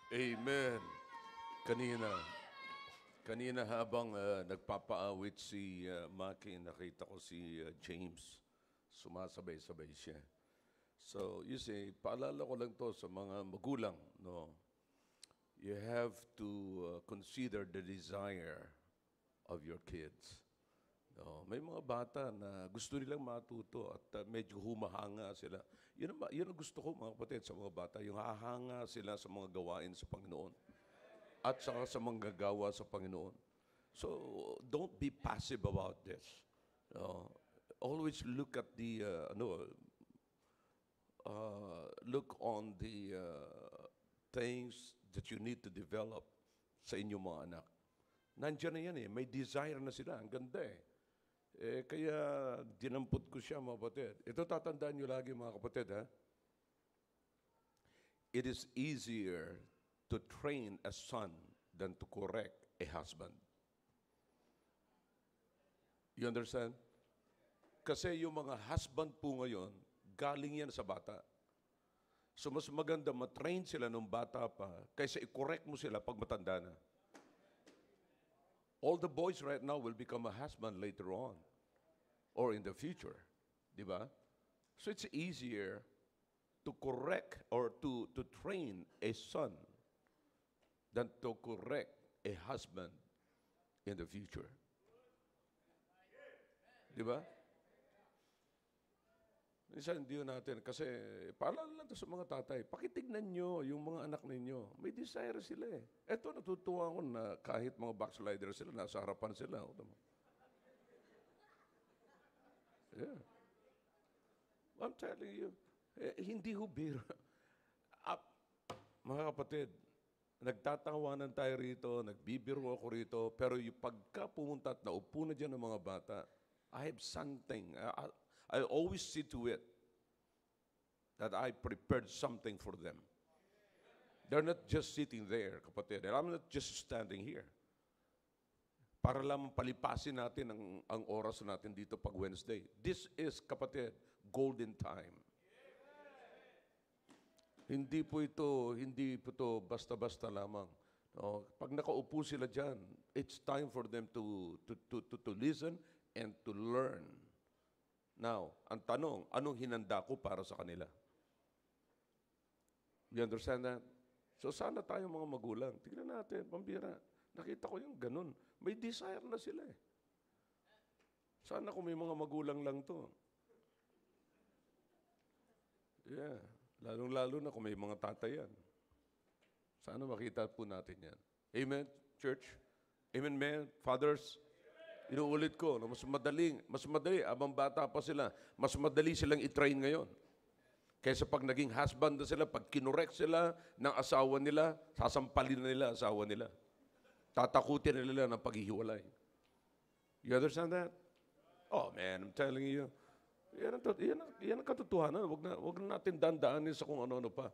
Amen. Kanina, kanina habang nagpapaawit si Maki, nakita ko si James. Sumasabay-sabay siya. So, you see, paalala ko lang to sa mga magulang, no? You have to consider the desire of your kids. No, may mga bata na gusto nilang matuto at medyo humahanga sila. Yun ang gusto ko mga kapatid sa mga bata, yung hahanga sila sa mga gawain sa Panginoon at saka sa manggagawa sa Panginoon. So, don't be passive about this. No, always look at the, look on the things that you need to develop sa inyong mga anak. Nandiyan na yan eh. May desire na sila. Ang ganda eh. Kaya dinampot ko siya mga kapatid. Ito tatandaan nyo lagi mga kapatid ha. It is easier to train a son than to correct a husband. You understand? Kasi yung mga husband po ngayon, galing yan sa bata. So mas maganda matrain sila nung bata pa kaysa i-correct mo sila pag matanda na. All the boys right now will become a husband later on or in the future. Di ba? So it's easier to correct or to train a son than to correct a husband in the future. Di ba? Minsan hindi yun natin kasi paalala lang to sa mga tatay, pakitignan nyo yung mga anak ninyo. May desire sila eh. Eto, natutuwa ko na kahit mga backslider sila, nasa harapan sila. Yeah. I'm telling you, hindi ho biro. Ah, mga kapatid, nagtatawanan tayo rito, nagbibiro ako rito, pero yung pagka pumunta at naupo na dyan ng mga bata, I have something. I always see to it that I prepared something for them. They're not just sitting there, kapatid. And I'm not just standing here. Para lang palipasin natin ang oras natin dito pag Wednesday. This is, kapatid, golden time. Hindi po ito basta-basta lamang. No? Pag nakaupo sila dyan, it's time for them to listen and to learn. Now, ang tanong, anong hinanda ko para sa kanila? You understand that? So sana tayo mga magulang, tingnan natin, pambira. Nakita ko yung ganun. May desire na sila eh. Sana kung may mga magulang lang to. Yeah. Lalong-lalo na kung may mga tatay yan. Sana makita po natin yan. Amen, church? Amen, men? Fathers? Inuulit ko, na mas madali, abang bata pa sila, mas madali silang i-train ngayon. Kaysa pag naging husband na sila, pag kinorek sila ng asawa nila, sasampalin na nila asawa nila. Tatakutin na nila ng paghihiwalay. You understand that? Oh man, I'm telling you. Yan ang katotohanan. Wag na natin dandaanin sa kung ano-ano pa.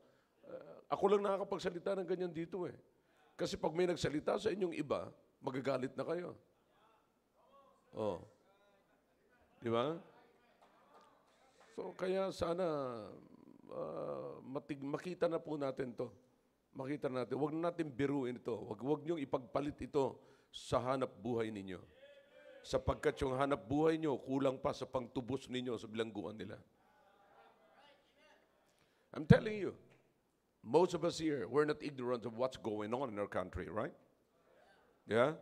Ako lang nakakapagsalita ng ganyan dito eh. Kasi pag may nagsalita sa inyong iba, magagalit na kayo. Oh. Di ba? So, kaya sana makita na po natin to. Makita natin. Huwag na natin biruin ito. Huwag niyong ipagpalit ito sa hanap buhay ninyo. Sapagkat yung hanap buhay niyo, kulang pa sa pangtubos ninyo sa bilangguan nila. I'm telling you, most of us here, we're not ignorant of what's going on in our country, right? Yeah?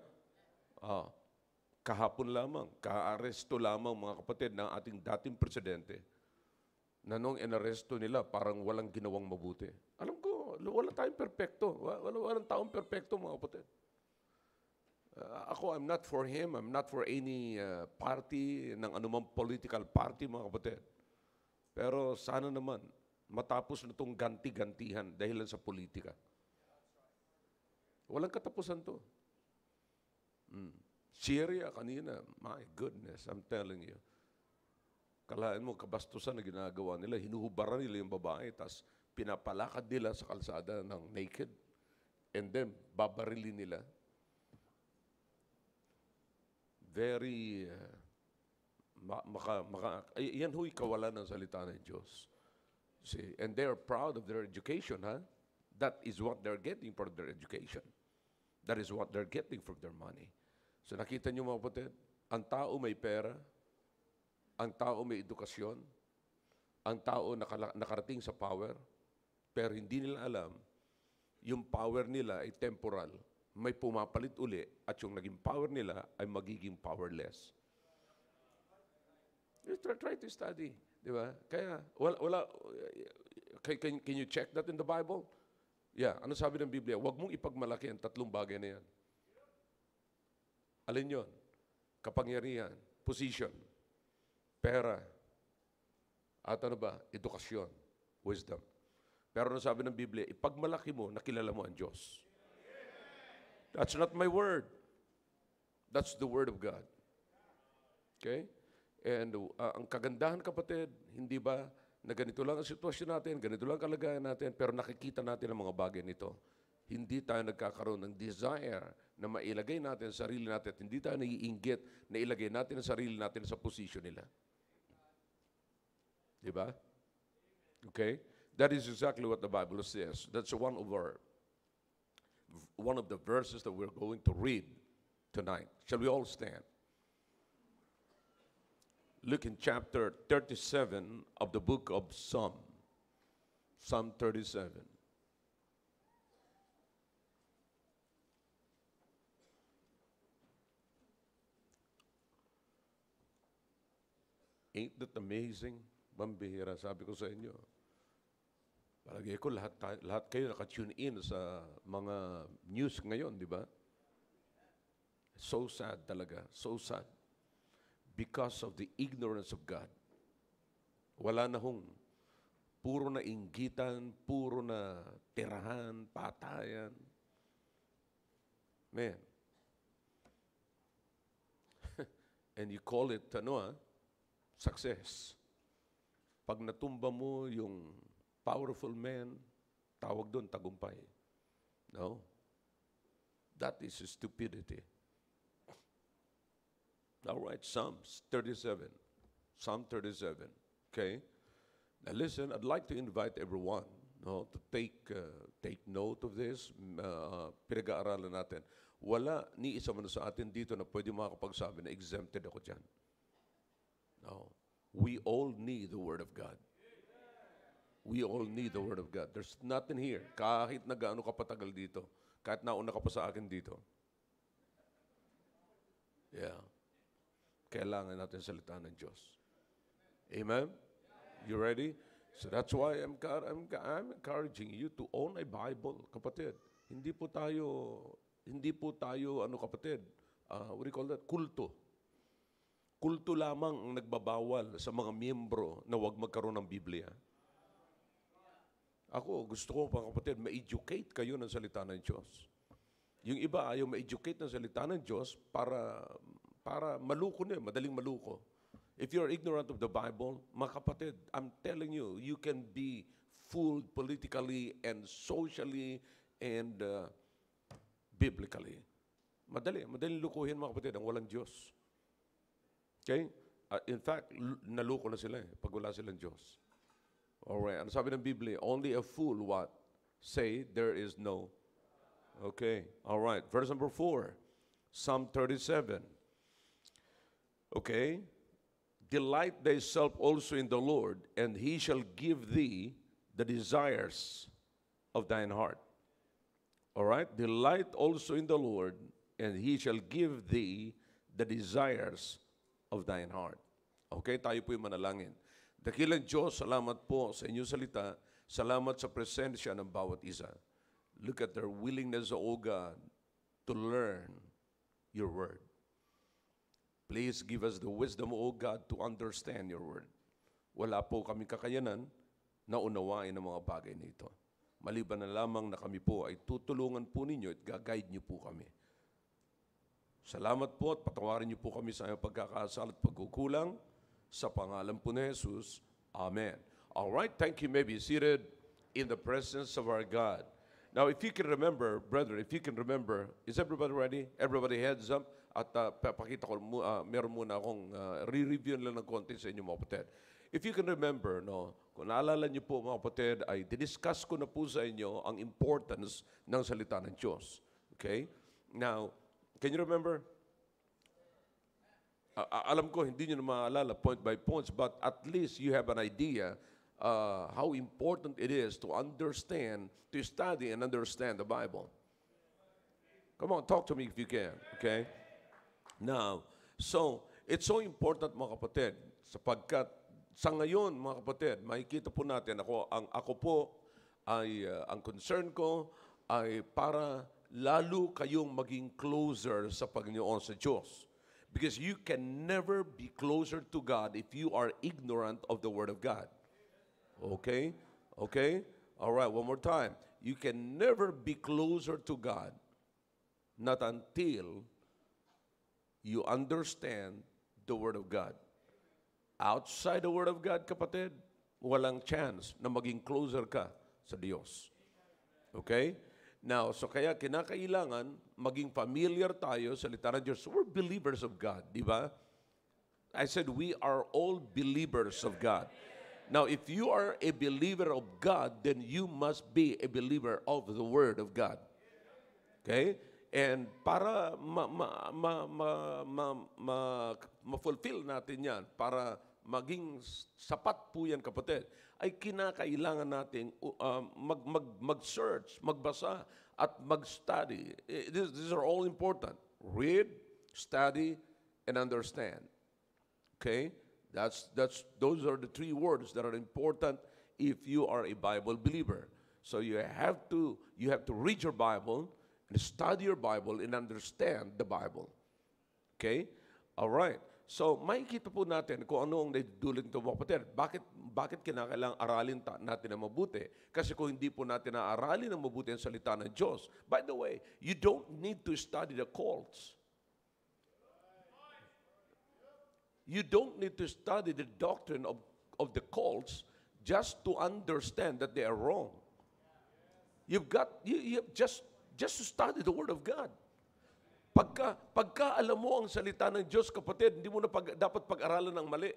Kahapon lamang, ka-aresto lamang mga kapatid ng ating dating presidente na nung inaresto nila parang walang ginawang mabuti. Alam ko, wala tayong perpekto. Walang taong perpekto mga kapatid. Ako, I'm not for him. I'm not for any party, ng anumang political party mga kapatid. Pero sana naman, matapos na itong ganti-gantihan dahil sa politika. Walang katapusan to. Syria kanina, my goodness, I'm telling you. Kalahin mo, kabastusan na ginagawa nila, hinuhubaran nila yung babae, tapos pinapalakad nila sa kalsada ng naked, and then babarilin nila. Very, yan ho'y kawalan ng salita ng Diyos. See, and they're proud of their education, ha? That is what they're getting for their education. That is what they're getting from their money. So nakita niyo mga kapatid, ang tao may pera, ang tao may edukasyon, ang tao nakarating sa power, pero hindi nila alam, yung power nila ay temporal. May pumapalit uli at yung naging power nila ay magiging powerless. You try to study, di ba? Kaya, can you check that in the Bible? Yeah, ano sabi ng Biblia? Huwag mong ipagmalaki ang tatlong bagay na yan. Alin yun? Kapangyarihan, position, pera, at ano ba? Edukasyon, wisdom. Pero ano sabi ng Biblia? Ipagmalaki mo, nakilala mo ang Diyos. That's not my word. That's the word of God. Okay? And ang kagandahan, kapatid, hindi ba na ganito lang ang sitwasyon natin, ganito lang kalagayan natin, pero nakikita natin ang mga bagay nito. Hindi tayo nagkakaroon ng desire na mailagay natin sa sarili natin at hindi tayo naiinggit na ilagay natin ang sarili natin sa posisyon nila. Diba? Okay? That is exactly what the Bible says. That's one of the verses that we're going to read tonight. Shall we all stand? Look in chapter 37 of the book of Psalm. Psalm 37. Ain't that amazing? Bambihira, sabi ko sa inyo. Palagay ko lahat kayo naka-tune in sa mga news ngayon, di ba? So sad talaga, so sad. Because of the ignorance of God. Wala na hong puro na inggitan, puro na tirahan, patayan. Man. And you call it, success. Pag natumba mo yung powerful man, tawag doon tagumpay. No? That is stupidity. All right, Psalms 37. Psalm 37. Okay? Now listen, I'd like to invite everyone to take note of this. Pinag-aaralan natin. Wala ni isa man sa atin dito na pwede makakapagsabi na exempted ako dyan. No. We all need the Word of God. We all need the Word of God. There's nothing here. Kahit na gaano ka patagal dito. Kahit nauna ka pa sa akin dito. Yeah. Kailangan natin salita ng Diyos. Amen? You ready? So that's why I'm encouraging you to own a Bible, kapatid. Hindi po tayo, kapatid, what do you call that? Kulto. Kulto lamang ang nagbabawal sa mga miyembro na huwag magkaroon ng Biblia. Ako, gusto ko, mga kapatid, ma-educate kayo ng salita ng Diyos. Yung iba ayaw ma-educate ng salita ng Diyos para maluko na, madaling maluko. If you're ignorant of the Bible, mga kapatid, I'm telling you, you can be fooled politically and socially and biblically. Madaling lukuhin, mga kapatid, ang walang Diyos. Okay? In fact, naluko na sila pag wala silang Diyos. Alright, ano sabi ng Biblia? Only a fool, what? Say, there is no. Okay, alright. Verse number 4, Psalm 37. Okay? Delight thyself also in the Lord, and He shall give thee the desires of thine heart. Alright? Delight also in the Lord, and He shall give thee the desires of thine heart. Okay? Tayo po'y manalangin. Dakilang Diyos, salamat po sa inyong salita. Salamat sa presensya ng bawat isa. Look at their willingness, O God, to learn your word. Please give us the wisdom, O God, to understand your word. Wala po kami kakayanan na unawain ang mga bagay nito. Maliban na lamang na kami po ay tutulungan po ninyo at gag-guide niyo po kami. Salamat po at patawarin niyo po kami sa aming pagkakasala at pagkukulang. Sa pangalan po ni Jesus. Amen. All right, thank you. You may be seated in the presence of our God. Now, if you can remember, brethren, is everybody ready? Everybody heads up? At papakita ko, meron muna akong re-review lang ng konti sa inyo mga kapatid. If you can remember, no, kung naalala niyo po mga kapatid, ay diniscuss ko na po sa inyo ang importance ng salita ng Diyos. Okay? Now, can you remember? Alam ko, hindi niyo na maalala point by points, but at least you have an idea how important it is to understand, to study and understand the Bible. Come on, talk to me if you can. Okay? Now, so, it's so important mga kapatid, sapagkat sa ngayon, mga kapatid, makikita po natin, ako po ay, ang concern ko ay para lalo kayong maging closer sa Panginoon, sa Diyos. Because you can never be closer to God if you are ignorant of the Word of God. Okay? Okay? All right, one more time. You can never be closer to God not until you understand the Word of God. Outside the Word of God, kapatid, walang chance na maging closer ka sa Diyos. Okay? Now, so kaya kinakailangan maging familiar tayo sa salita ng Diyos. We're believers of God, di ba? I said we are all believers of God. Now, if you are a believer of God, then you must be a believer of the Word of God. Okay? And para ma-fulfill natin yan, para maging sapat po yan, kapatid, ay kinakailangan natin mag-search, magbasa, at mag-study. These are all important. Read, study, and understand. Okay? Those are the three words that are important if you are a Bible believer. So you have to read your Bible, and study your Bible, and understand the Bible. Okay? All right. So, makikita po natin kung ano ang naidudulot nito mga kapatid. Bakit kinakailangang aralin natin na mabuti? Kasi kung hindi po natin naaralin ng mabuti ang salita ng Diyos. By the way, you don't need to study the cults. You don't need to study the doctrine of the cults just to understand that they are wrong. You have just to study the Word of God. Pagka alam mo ang salita ng Diyos, kapatid, hindi mo na dapat pag-aralan ng mali.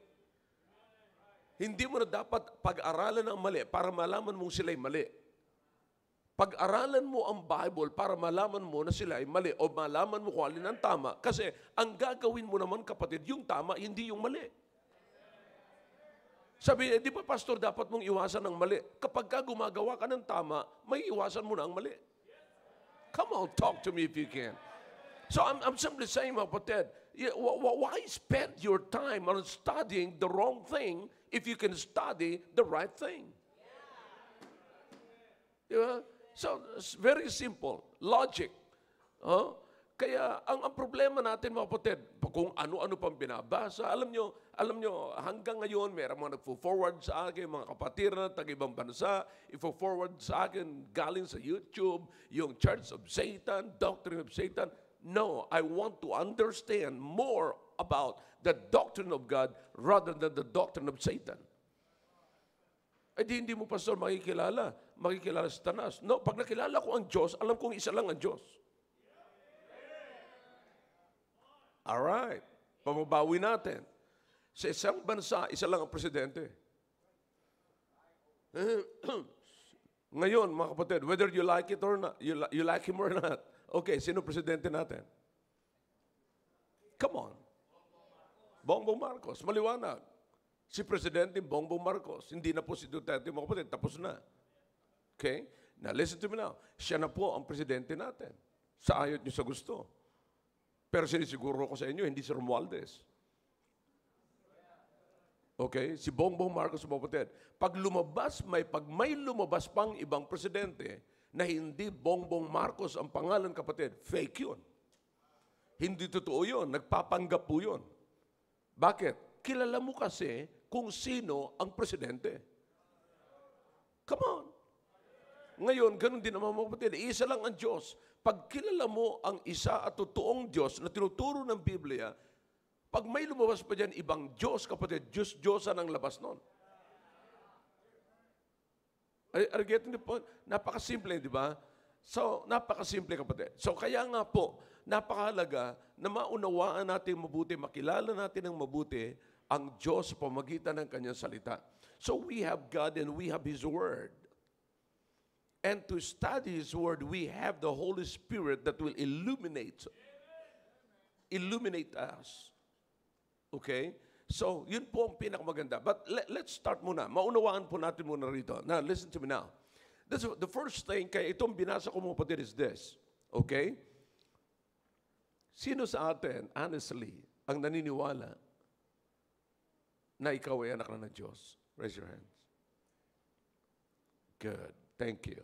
Hindi mo na dapat pag-aralan ng mali para malaman mong sila'y mali. Pag-aralan mo ang Bible para malaman mo na sila ay mali o malaman mo kung alin ang tama. Kasi ang gagawin mo naman, kapatid, yung tama, hindi yung mali. Sabi, di ba, pastor, dapat mong iwasan ng mali? Kapag ka gumagawa ka ng tama, may iwasan mo na ang mali. Come on, talk to me if you can. So I'm simply saying, mga kapatid, why spend your time on studying the wrong thing if you can study the right thing? Diba? So, it's very simple. Logic. Kaya, ang problema natin, mga kapatid, kung ano-ano pang binabasa, alam nyo, hanggang ngayon, meron mga nagpo-forward sa akin, mga kapatid na tag-ibang bansa, ifo-forward sa akin, galing sa YouTube, yung Church of Satan, Doctrine of Satan. No, I want to understand more about the doctrine of God rather than the doctrine of Satan. Eh di hindi mo, pastor, makikilala sa Satanas. No, pag nakilala ko ang Diyos, alam kong isa lang ang Diyos. Alright, pamabawi natin. Sa isang bansa, isa lang ang presidente. Ngayon, mga kapatid, whether you like it or not, you like him or not, okay, sino presidente natin? Come on. Bongbong Marcos, maliwanag. Si Presidente Bongbong Marcos, hindi na po si Duterte, mga kapatid, tapos na. Okay? Now, listen to me now. Siya na po ang presidente natin. Sa ayot niyo sa gusto. Pero sinisiguro ko sa inyo, hindi si Romualdez. Okay? Si Bongbong Marcos, mga kapatid. Pag may lumabas pang ibang presidente, na hindi Bongbong Marcos ang pangalan, kapatid, fake yun. Hindi totoo yun. Nagpapanggap po yun. Bakit? Kilala mo kasi kung sino ang presidente. Come on. Ngayon, ganun din naman, mga kapatid. Isa lang ang Diyos. Pag kilala mo ang isa at totoong Diyos na tinuturo ng Biblia, pag may lumabas pa dyan ibang Diyos, kapatid, Diyos-Diyosan ang labas nun. Are you getting the point? Napakasimple, di ba? So, napakasimple, kapatid. So, kaya nga po, napakahalaga na maunawaan natin mabuti, makilala natin ng mabuti ang Diyos sa pamagitan ng kanyang salita. So we have God and we have His Word. And to study His Word, we have the Holy Spirit that will illuminate us. Okay? So, yun po ang pinakamaganda. But let's start muna. Maunawaan po natin muna rito. Now, listen to me now. The first thing, kaya itong binasa ko mga kapatid is this. Okay? Sino sa atin, honestly, ang naniniwala na ikaw ay anak na ng Diyos? Raise your hands. Good. Thank you.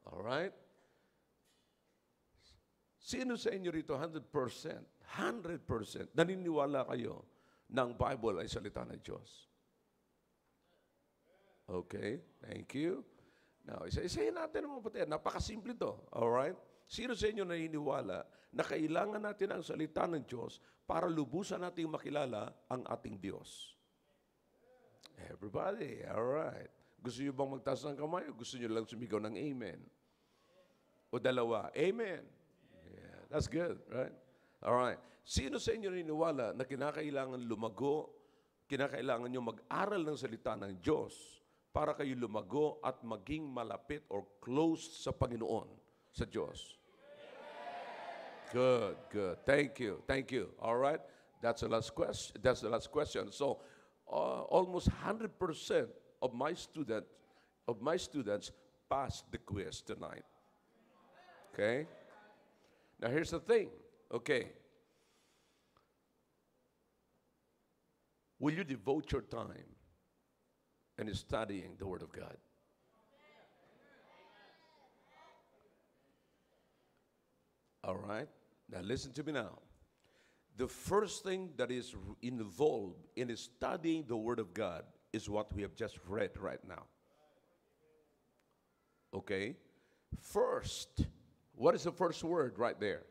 All right? Sino sa inyo rito 100%, naniniwala kayo na ang Bible ay salita ng Diyos? Okay, thank you. Now, isa-isahin natin mga kapatid. Napakasimple to. All right? Sino sa inyo naniniwala na kailangan natin ang salita ng Diyos para lubusan nating makilala ang ating Diyos? Everybody, all right. Gusto niyo bang magtaas ng kamay o gusto niyo lang sumigaw ng amen? O dalawa, amen. Yeah, that's good, right? All right. Sino sa inyo naniniwala na kinakailangan lumago, kinakailangan nyo mag-aral ng salita ng Diyos para kayo lumago at maging malapit or close sa Panginoon, sa Diyos? Good, good. Thank you, thank you. All right? That's the last question. So, almost 100% of my students passed the quiz tonight. Okay? Now, here's the thing. Okay. Will you devote your time in studying the Word of God? All right? Now listen to me now. The first thing that is involved in studying the Word of God is what we have just read right now. Okay? First, what is the first word right there?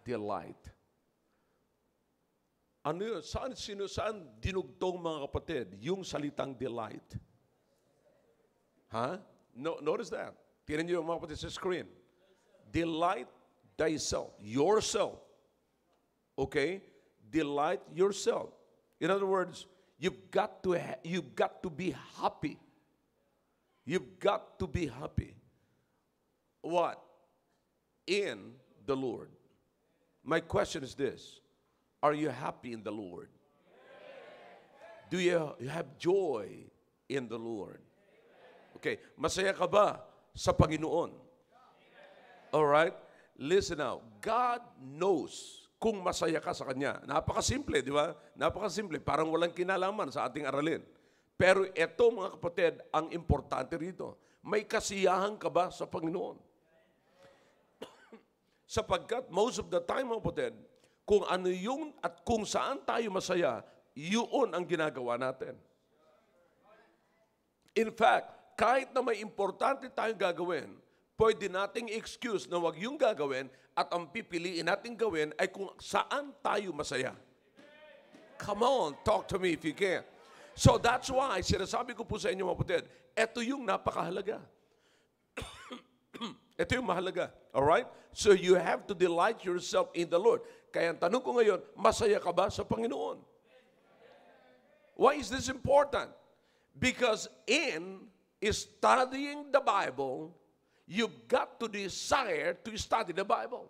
Delight. Ano yun? Saan dinugtong mga kapatid yung salitang delight? Huh? No, notice that. Tingnan niyo mga kapatid sa screen. Delight thyself. Yourself. Okay? Delight yourself. In other words, you've got to be happy. You've got to be happy. What? In the Lord. My question is this. Are you happy in the Lord? Do you have joy in the Lord? Okay, masaya ka ba sa Panginoon? All right? Listen now. God knows kung masaya ka sa Kanya. Napakasimple, di ba? Napakasimple. Parang walang kinalaman sa ating aralin. Pero ito, mga kapatid, ang importante rito. May kasiyahan ka ba sa Panginoon? Sapagkat most of the time, mga kapatid, kung ano yung at kung saan tayo masaya, yun ang ginagawa natin. In fact, kahit na may importante tayong gagawin, pwede nating excuse na wag yung gagawin at ang pipiliin nating gawin ay kung saan tayo masaya. Come on, talk to me if you can. So that's why, sinasabi ko po sa inyo mga kapatid, ito yung napakahalaga. Ito yung mahalaga. Alright? So you have to delight yourself in the Lord. Kaya ang tanong ko ngayon, masaya ka ba sa Panginoon? Why is this important? Because in studying the Bible, you've got to desire to study the Bible.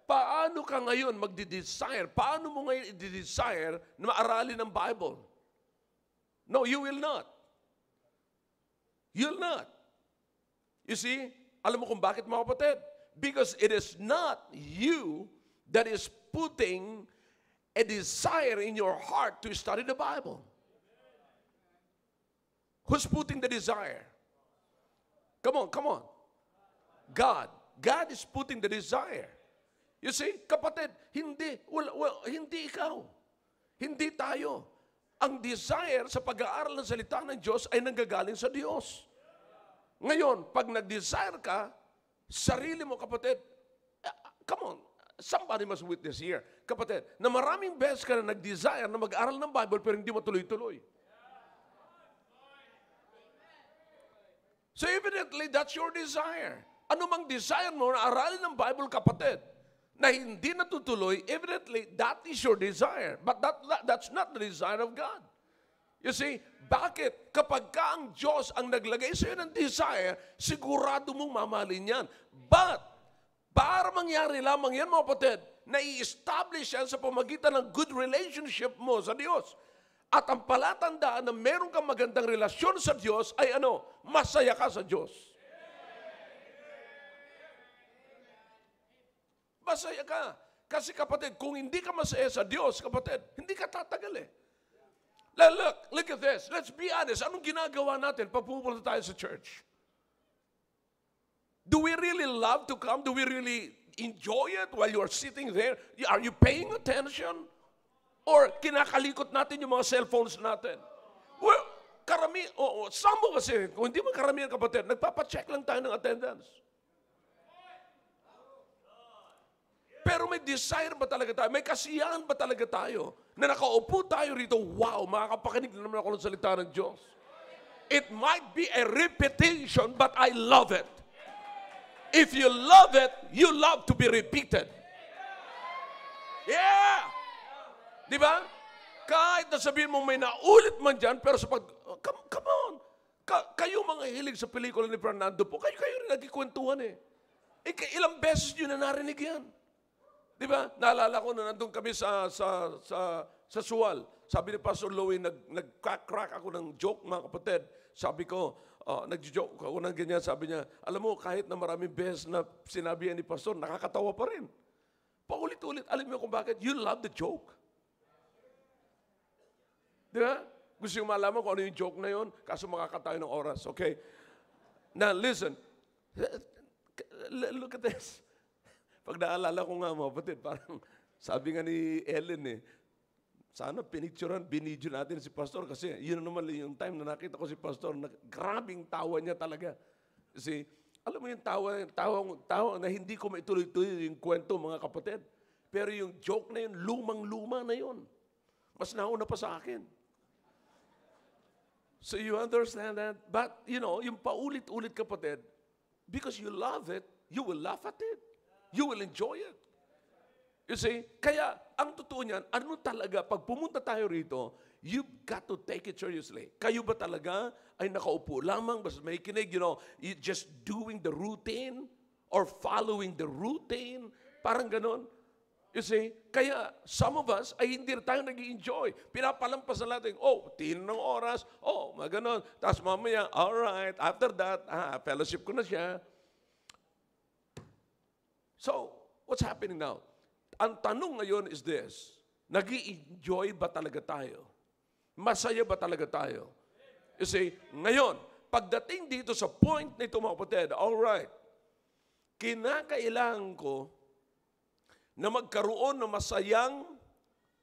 Paano ka ngayon magdi-desire? Paano mo ngayon i-desire na maaralin ng Bible? No, you will not. You'll not. You see, alam mo kung bakit mga kapatid? Because it is not you that is putting a desire in your heart to study the Bible. Who's putting the desire? Come on. God. God is putting the desire. You see, kapatid, hindi ikaw. Hindi tayo. Ang desire sa pag-aaral ng salita ng Diyos ay nanggagaling sa Diyos. Ngayon, pag nag-desire ka, sarili mo, kapatid, come on, somebody must witness here. Kapatid, na maraming beses ka na nag-desire na mag-aral ng Bible pero hindi mo tuloy-tuloy. So evidently, that's your desire. Ano mang desire mo na aralin ng Bible, kapatid, na hindi natutuloy, evidently, that is your desire. But that's not the desire of God. You see, bakit? Kapag ka ang Diyos ang naglagay sa iyo ng desire, sigurado mong mamahalin yan. But, para mangyari lamang yan, mga kapatid, na-i-establish yan sa pamagitan ng good relationship mo sa Diyos. At ang palatandaan na meron kang magandang relasyon sa Diyos ay ano? Masaya ka sa Diyos. Masaya ka. Kasi kapatid, kung hindi ka masaya sa Diyos, kapatid, hindi ka tatagal eh. Look at this. Let's be honest. Anong ginagawa natin pag pupunta tayo sa church? Do we really love to come? Do we really enjoy it while you are sitting there? Are you paying attention? Or kinakalikot natin yung mga cellphones natin? Well, some of us, kung hindi mo karamihan kapatid, nagpapacheck lang tayo ng attendance. Pero may desire ba talaga tayo? May kasiyahan ba talaga tayo? Na nakaupo tayo rito, wow, makakapakinig na naman ako ng salita ng Diyos. It might be a repetition, but I love it. If you love it, you love to be repeated. Yeah! Di ba? Kahit na sabihin mo may naulit man dyan, pero sa come on. Kayo mga hilig sa pelikula ni Fernando po, kayo rin nagkikwentuhan eh. Ilang beses nyo na narinig yan. Di ba? Naalala ko na nandun kami sa Suwal. Sabi ni Pastor Louie, nag-crack ako ng joke, mga kapatid. Sabi ko, nag-joke ako ng ganyan. Sabi niya, alam mo, kahit na maraming beses na sinabi yan ni Pastor, nakakatawa pa rin. Paulit-ulit. Alam mo kung bakit? You love the joke. Di ba? Gusto yung malaman kung ano yung joke na yun? Kaso makakatayo ng oras. Okay? Now, listen. Look at this. Pag naalala ko nga mga kapatid, parang sabi nga ni Ellen sana pinicturean, binidyo natin si Pastor kasi yun naman yung time na nakita ko si Pastor, grabing tawa niya talaga. Kasi, alam mo yung tawa na hindi ko maituloy-tuloy yung kwento mga kapatid. Pero yung joke na yun, lumang-luma na yun. Mas nauna pa sa akin. So you understand that? But, yung paulit-ulit kapatid, because you love it, you will laugh at it. You will enjoy it. You see? Kaya, ang totoo niyan, ano talaga, pag pumunta tayo rito, you've got to take it seriously. Kayo ba talaga ay nakaupo lamang, basta may kinig, you just doing the routine or following the routine? Parang ganon. You see? Kaya, some of us ay hindi tayo nag-i-enjoy. Pinapalampasan natin, tin ng oras, maganon. Tapos mamaya, alright, after that, fellowship ko na siya. So, what's happening now? Ang tanong ngayon is this, nag-i-enjoy ba talaga tayo? Masaya ba talaga tayo? You see, ngayon, pagdating dito sa point na ito mga kapatid, alright, kinakailangan ko na magkaroon ng masayang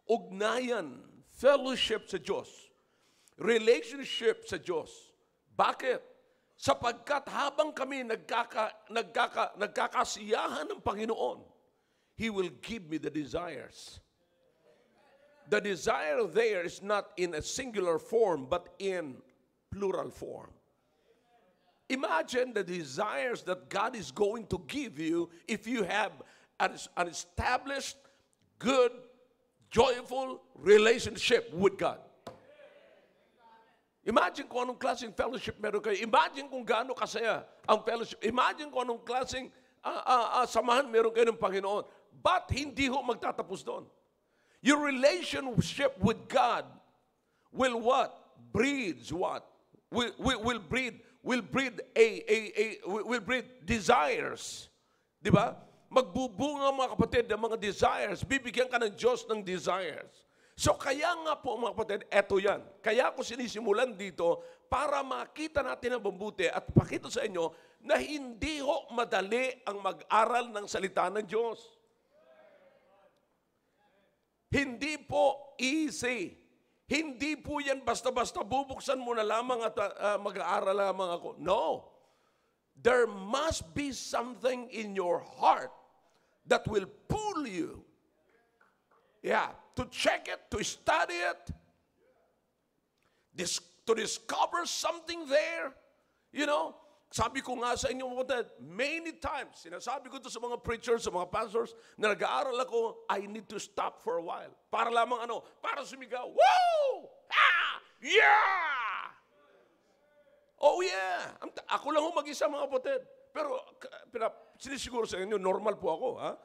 ugnayan, fellowship sa Diyos, relationship sa Diyos. Bakit? Sapagkat habang kami nagkakasiyahan ng Panginoon, He will give me the desires. The desire there is not in a singular form, but in plural form. Imagine the desires that God is going to give you if you have an established, good, joyful relationship with God. Imagine kung anong klaseng fellowship meron kayo. Imagine kung gaano kasaya ang fellowship. Imagine kung anong klaseng samahan meron kayo ng Panginoon. But hindi ho magtatapos doon. Your relationship with God will what? Breeds what? Will breed desires. Di ba? Magbubunga mga kapatid ng mga desires. Bibigyan ka ng Diyos ng desires. So kaya nga po mga kapatid, eto yan. Kaya ako sinisimulan dito para makita natin ang mabuti at pakita sa inyo na hindi ho madali ang mag-aral ng salita ng Diyos. Hindi po easy. Hindi po yan basta-basta bubuksan mo na lamang at mag-aaral lamang ako. No. There must be something in your heart that will pull you. Yeah, to check it, to study it, to discover something there. Sabi ko nga sa inyo, kapatid, many times, sinasabi ko to sa mga preachers, sa mga pastors, na nag-aaral ako, I need to stop for a while. Para lamang para sumigaw. Woo! Ah! Yeah! Oh yeah! Ako lang mag-isa, mga kapatid. Pero sinisiguro sa inyo, normal po ako, ha?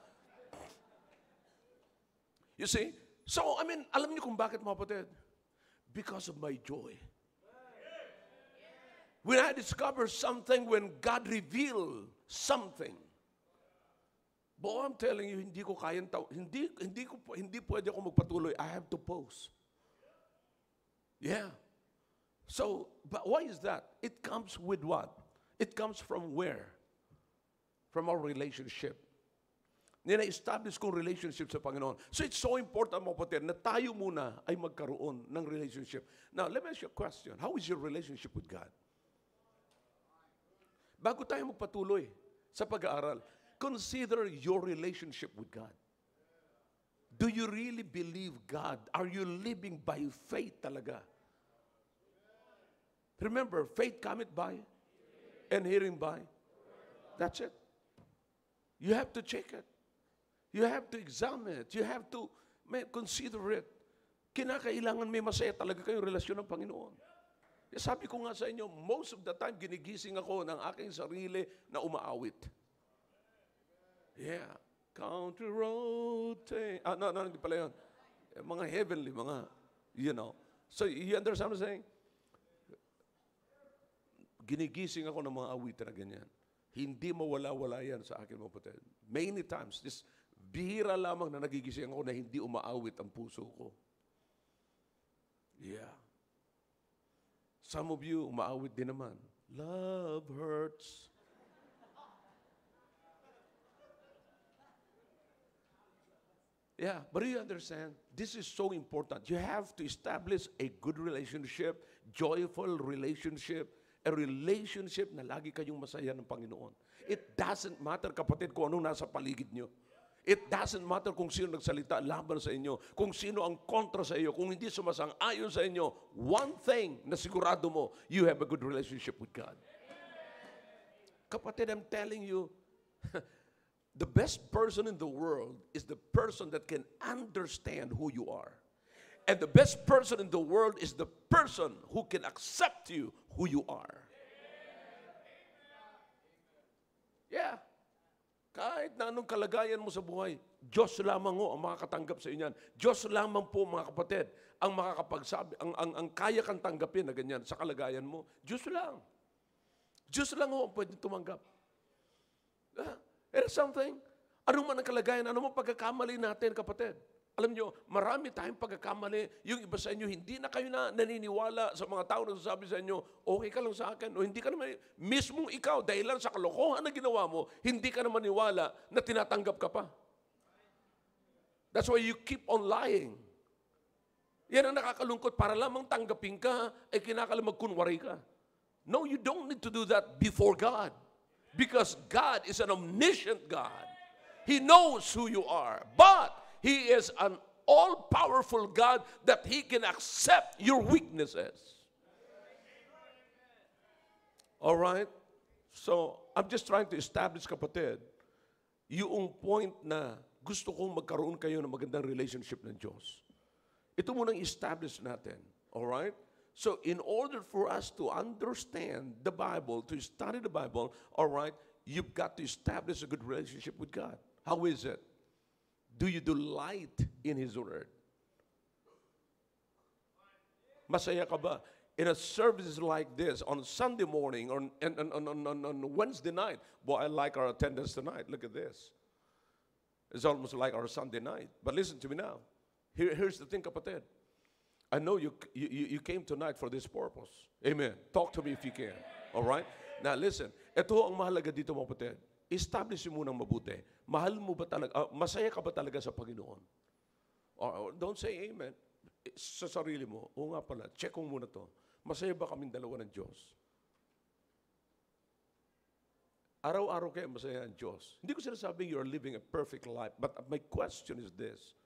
You see? So, alam niyo kung bakit, mga kapatid? Because of my joy. When I discover something, when God revealed something, boy, I'm telling you, hindi ko kayang hindi pwede ako magpatuloy. I have to pause. Yeah. So, but why is that? It comes with what? It comes from where? From our relationship. Nina-establish kong relationship sa Panginoon. So it's so important, mga kapatid, na tayo muna ay magkaroon ng relationship. Now, let me ask you a question. How is your relationship with God? Bago tayo magpatuloy sa pag-aaral, consider your relationship with God. Do you really believe God? Are you living by faith talaga? Remember, faith cometh by and hearing by. That's it. You have to check it. You have to examine it. You have to consider it. Kinakailangan may masaya talaga kayong relasyon ng Panginoon. Sabi ko nga sa inyo, most of the time, ginigising ako ng aking sarili na umaawit. Yeah. Country road. No, hindi pala yun. Mga heavenly, So, you understand what I'm saying? Ginigising ako ng mga awitin na ganyan. Hindi mawala-wala yan sa akin, mga kapatid. Many times, bihira lamang na nagigising ako na hindi umaawit ang puso ko. Yeah. Some of you, umaawit din naman. Love hurts. Yeah, but you understand, this is so important. You have to establish a good relationship, joyful relationship, a relationship na lagi kayong masaya ng Panginoon. It doesn't matter, kapatid, kung anong nasa paligid nyo. It doesn't matter kung sino nagsalita laban sa inyo, kung sino ang kontra sa iyo, kung hindi sumasang-ayon sa inyo. One thing na sigurado mo, you have a good relationship with God. Kapatid, I'm telling you, the best person in the world is the person that can understand who you are. And the best person in the world is the person who can accept you who you are. Yeah. Kahit na anong kalagayan mo sa buhay, Diyos lamang ang makakatanggap sa inyo. Diyos lamang po, mga kapatid, ang makakapagsabi, ang kaya kang tanggapin na ganyan sa kalagayan mo. Diyos lang. Diyos lang ang pwede tumanggap. There's something. Anong man ang kalagayan, anong man pagkakamali natin, kapatid. Alam nyo, marami tayong pagkakamali. Yung iba sa inyo, hindi na kayo na naniniwala sa mga tao na sasabi sa inyo, okay ka lang sa akin. O hindi ka naman, mismong ikaw, dahil lang sa kalokohan na ginawa mo, hindi ka naman niwala na tinatanggap ka pa. That's why you keep on lying. Yan ang nakakalungkot. Para lamang tanggapin ka, ay kinakalang magkunwari ka. No, you don't need to do that before God. Because God is an omniscient God. He knows who you are. But He is an all-powerful God that He can accept your weaknesses. All right? So, I'm just trying to establish, kapatid, yung point na gusto kong magkaroon kayo ng magandang relationship ng Diyos. Ito munang establish natin. All right? So, in order for us to understand the Bible, to study the Bible, all right, you've got to establish a good relationship with God. How is it? Do you delight in His Word? Masaya ka ba? In a service like this, on Sunday morning, or on Wednesday night, boy, I like our attendance tonight. Look at this. It's almost like our Sunday night. But listen to me now. Here's the thing, kapatid. I know you came tonight for this purpose. Amen. Talk to me if you can. All right? Now, listen. Ito ang mahalaga dito, mga kapatid. Establish mo munang mabuti. Mahal mo ba talaga, masaya ka ba talaga sa Panginoon? Or don't say amen. Sa sarili mo, o nga pala, check mo muna to. Masaya ba kaming dalawa ng Diyos? Araw-araw kayo masaya ang Diyos. Hindi ko sinasabing you're living a perfect life, but my question is this.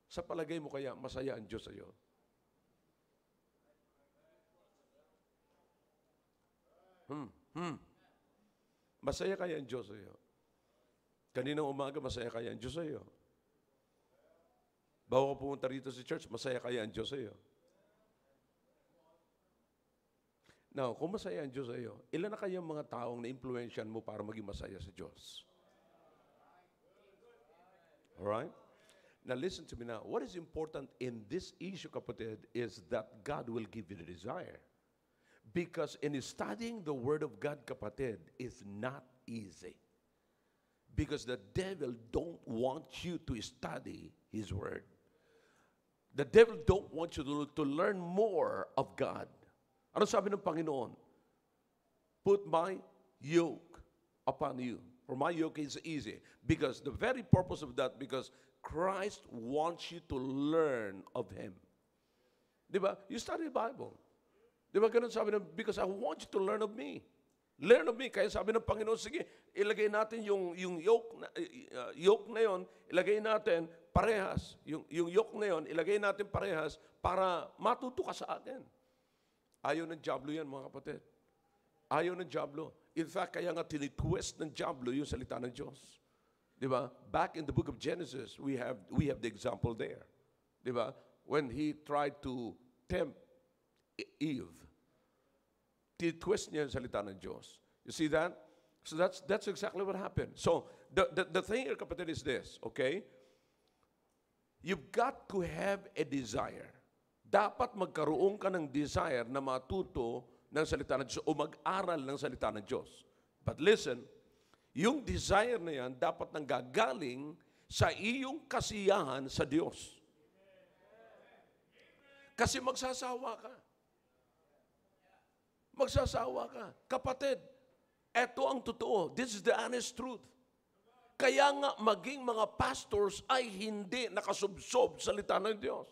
Sa palagay mo kaya, masaya ang Diyos sa'yo? Masaya kaya ang Diyos sa iyo? Kaninang umaga, masaya kaya ang Diyos sa iyo? Bago ka pumunta rito sa church, masaya kaya ang Diyos sa iyo? Now, kung masaya ang Diyos sa iyo, ilan na kayang mga taong na-influensyan mo para maging masaya sa Diyos? Alright? Now, listen to me now. What is important in this issue, kapatid, is that God will give you the desire. Because in studying the Word of God, kapatid, is not easy. Because the devil don't want you to study His Word. The devil don't want you to learn more of God. Ano sabi ng Panginoon? Put my yoke upon you. For my yoke is easy. Because the very purpose of that, because Christ wants you to learn of Him. Di ba? You study the Bible. Di ba ganun sabi ng, because I want you to learn of me. Learn of me. Kaya sabi ng Panginoon, sige, ilagay natin yung yoke na yon, ilagay natin parehas. Yung yoke na yon, ilagay natin parehas para matuto ka sa akin. Ayaw ng diablo yan, mga kapatid. Ayaw ng diablo. In fact, kaya nga tinitwist ng diablo yung salita ng Diyos. Di ba? Back in the book of Genesis, we have the example there. Di ba? When he tried to tempt Eve, tinitwist niya yung salita ng Diyos. You see that? So that's exactly what happened. So the thing here, kapatid, is this, okay? You've got to have a desire. Dapat magkaroon ka ng desire na matuto ng salita ng Diyos o mag-aral ng salita ng Diyos. But listen, yung desire na yan dapat nang gagaling sa iyong kasiyahan sa Diyos. Kasi magsasawa ka. Magsasawa ka. Kapatid, eto ang totoo. This is the honest truth. Kaya nga maging mga pastors ay hindi nakasubsob sa salita ng Diyos.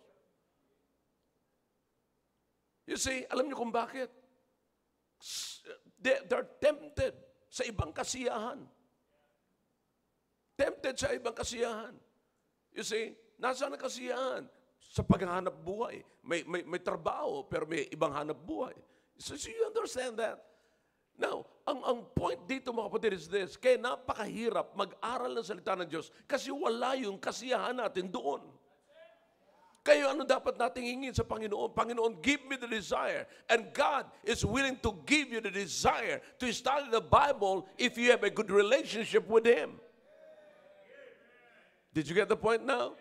You see, alam niyo kung bakit? They're tempted sa ibang kasiyahan. Tempted sa ibang kasiyahan. You see, nasaan ang kasiyahan? Sa paghahanap buhay. May trabaho, pero may ibang hanap buhay. So you understand that? Now, ang point dito, mga kapatid, is this. Kaya napakahirap mag-aral ng salita ng Diyos kasi wala yung kasiyahan natin doon. Kaya ano dapat nating hingin sa Panginoon? Panginoon, give me the desire. And God is willing to give you the desire to study the Bible if you have a good relationship with Him. Did you get the point now?